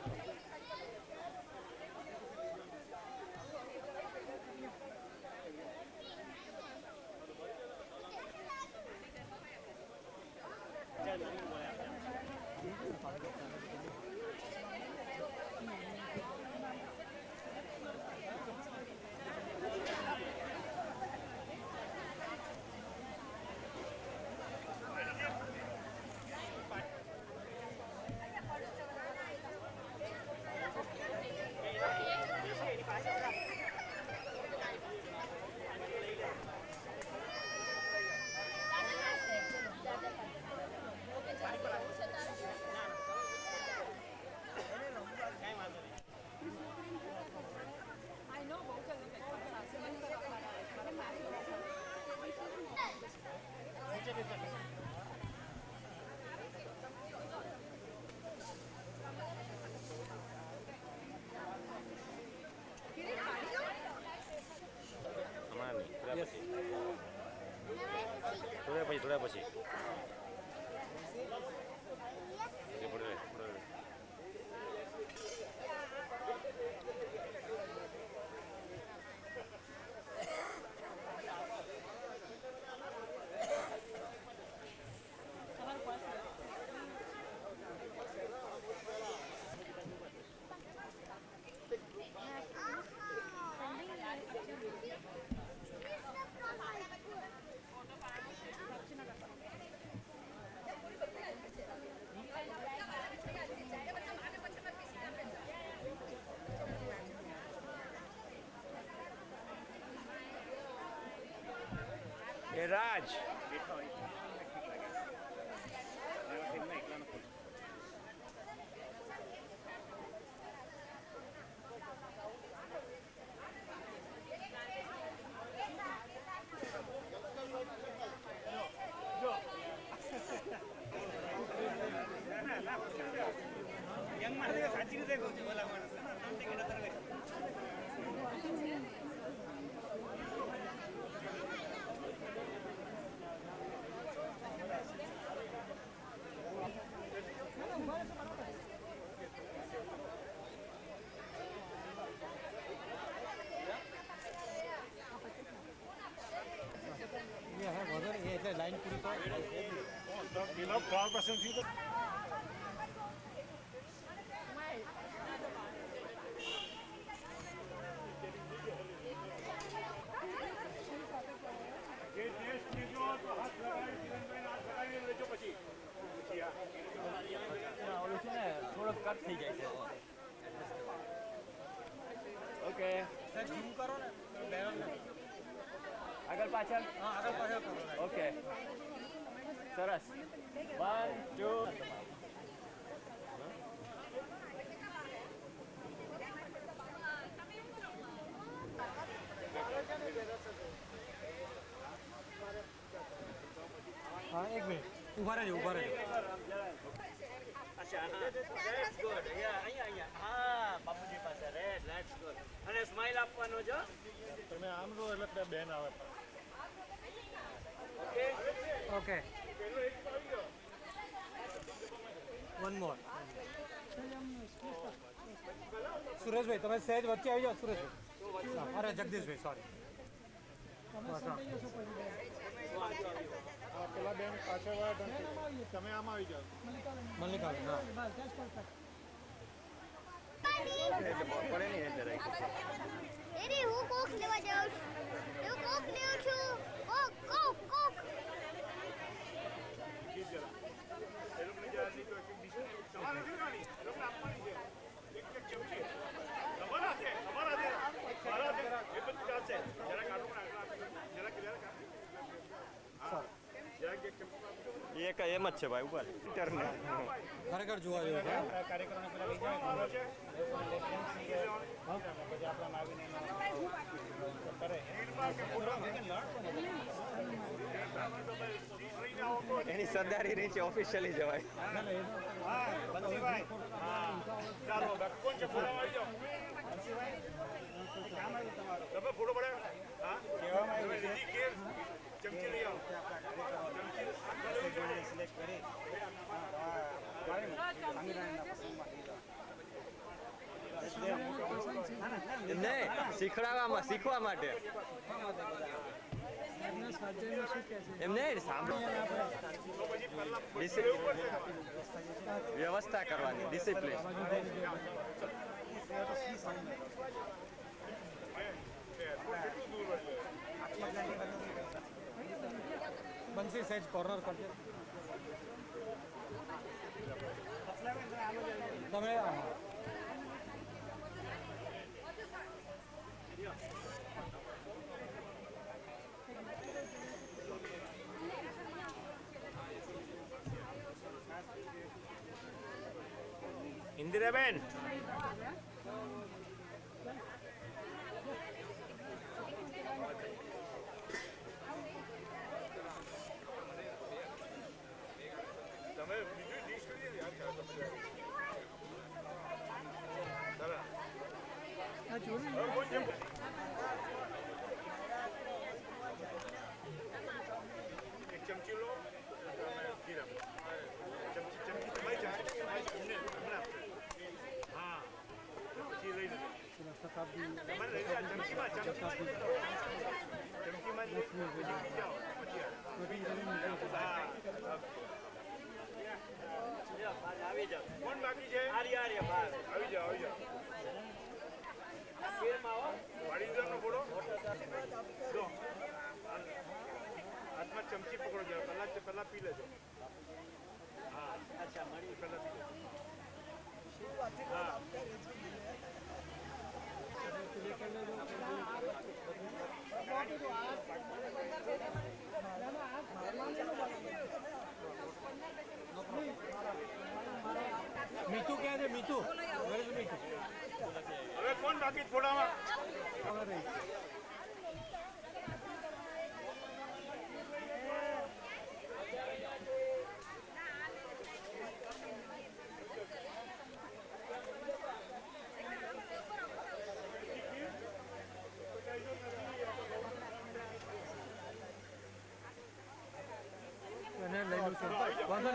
થોડા પછી એ રાજ સાચી રીતે કહું છું ભલા માણસ ये है वजन ये એટલે લાઈન પૂરી તો બિલો ફ્લાવર પસંદ થયું તો જે ટેસ્ટ લીધો તો હાથ લગાવી કિરણભાઈ હાથ લગાવીને લેજો પછી ઓલું છે ને થોડોક કટ થઈ જાય છે ઓકે ઝૂમ કરો ને બેરલ ને આગળ પાછળ હા આગળ પાછળ કરો ઓકે સરસ 1 2 હા એક મિનિટ ઊભા રહેજો અચ્છા હા લેટ્સ ગુડ અહીંયા હા બાપુજી પાસે રેડ લેટ્સ ગુડ અને સ્માઈલ આપવાનો જો તમે આમ રો એટલે બેન આવે okay okay one more Sureshbhai તમે સહેજ વચ્ચે આવી જાઓ સુરેશભાઈ અરે જગદીશભાઈ સોરી પેલા બેન પાછળ વાળા તમે આમ આવી જાઓ મલ્લિકા હા એરી હું કોક લેવા જાઉં છું કોક લેવું છું કોક એ લોકોને જરા દીધો એક ડિશ તમારે નથી ખાવાની એ લોકોને આપવાની છે એક ચમચી તમારા છે મારા છે એ બધું ચાલશે જરા કાઢો જરા હા જરા એક ચમચી એક એમ જ છે ભાઈ ઉપર ઇન્ટરને ખરેખર જોવા જેવું છે કાર્યક્રમ પેલા લઈ જાય છે પછી આપણા આવીને કરે એની સરદારી નીચે ઓફિશિયલી જવાય હા બંસીભાઈ હા ચાલો કોણ છે ફોટો આવી જાઓ કામ આવ્યું તમારું તમે ફોટો પડે હા કહેવામાં આવ્યું છે ચમચી લઈ આવો ચમચી સિલેક્ટ કરી નહીં શીખવા માટે એમ નહીં સાંભળો વ્યવસ્થા કરવાની ડિસિપ્લિન બંસી સહેજ કોર્નર કરજો તમે ઇન્દિરાબેન તમે બીજું ડીશ કરી દે યાર એક ચમચી લો જીરા ચમચી તમારી ચમચી હા પછી લઈ લો તમારે લઈ લો ચમચીમાં લઈ જાઓ આવી જાવ કોણ બાકી છે આર્ય બાર આવી જાઓ વાડીદારનો ફોટો જો હાથમાં ચમચી પકડો જરા પહેલા પી લેજો હા અચ્છા મળી પહેલા પી લેજો હા મીઠું ક્યાં છે મીઠું મીઠું હવે કોણ બાકી થોડામાં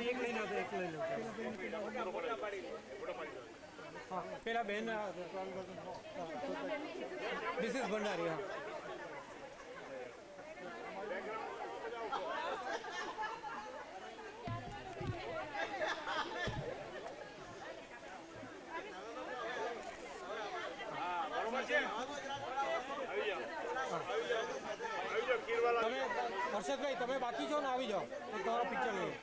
એક લઈ લો તો એક લઈ લો હા પેલા બેન દિસ ઇઝ ભંડારી હા બરોબર છે આવી જાઓ ખીરવાલા તમે હર્ષદભાઈ તમે બાકી છો ને આવી જાઓ તો તમારો પિક્ચર લઈએ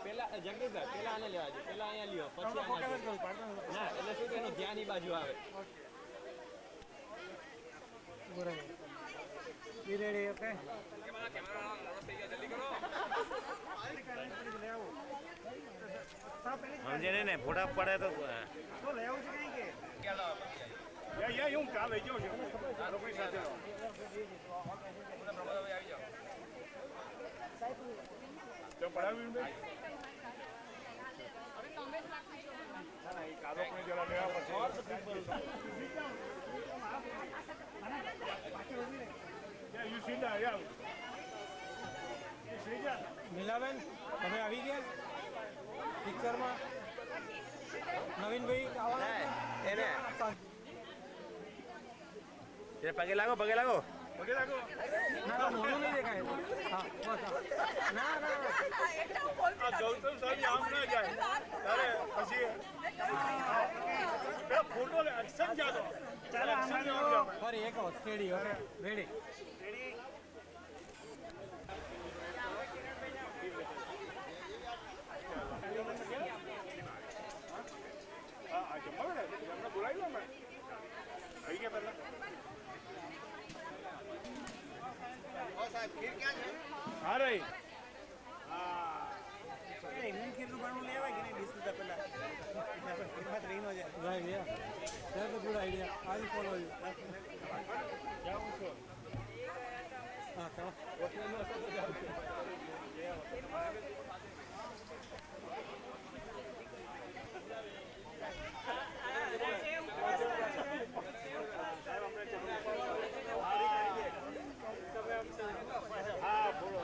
પેલા જગદીશભાઈ પેલા આને લેવા દે પેલા અહીંયા લ્યો પછી ના એટલે શું એનું ધ્યાન ઈ બાજુ આવે બરાબર બી રેડી ઓકે સમજે ને ફોટા પડે તો યા હું કાલ લઈ જાઉં છું લોકોની સાથે તો પડાવ્યું ભાઈ કાલો પણ જરા લેવા પછી યુ સી ના યા નીલાબેન તમે આવી ગયા પિક્ચરમાં નવીનભાઈ આવવાના એને પગે લાગો પગે લાગો પગે લાગો ના મોઢું નહીં દેખાય હા બસ ના ના આ ગૌતમ સાહેબ આમ ના જાય તારે પછી ફોટો લે એક્શન જાતો ચાલે એક્શન જાવ ફરી એક વાર સ્ટેડી ઓકે રેડી આ જમવા ને એમને બોલાવી લો ને આવી ગયા પહેલા હા રહી right yeah that's a good idea I will follow you જાઉં છું હા ચાલો હા બોલો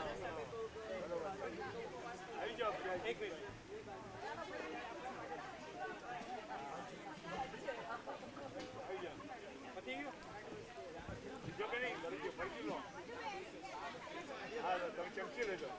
આવી જાઓ એક મિનિટ આવી જાઓ પતી ગયું બીજો કે નહીં કરી દો ફરકી લો હા તમે ચમચી લેજો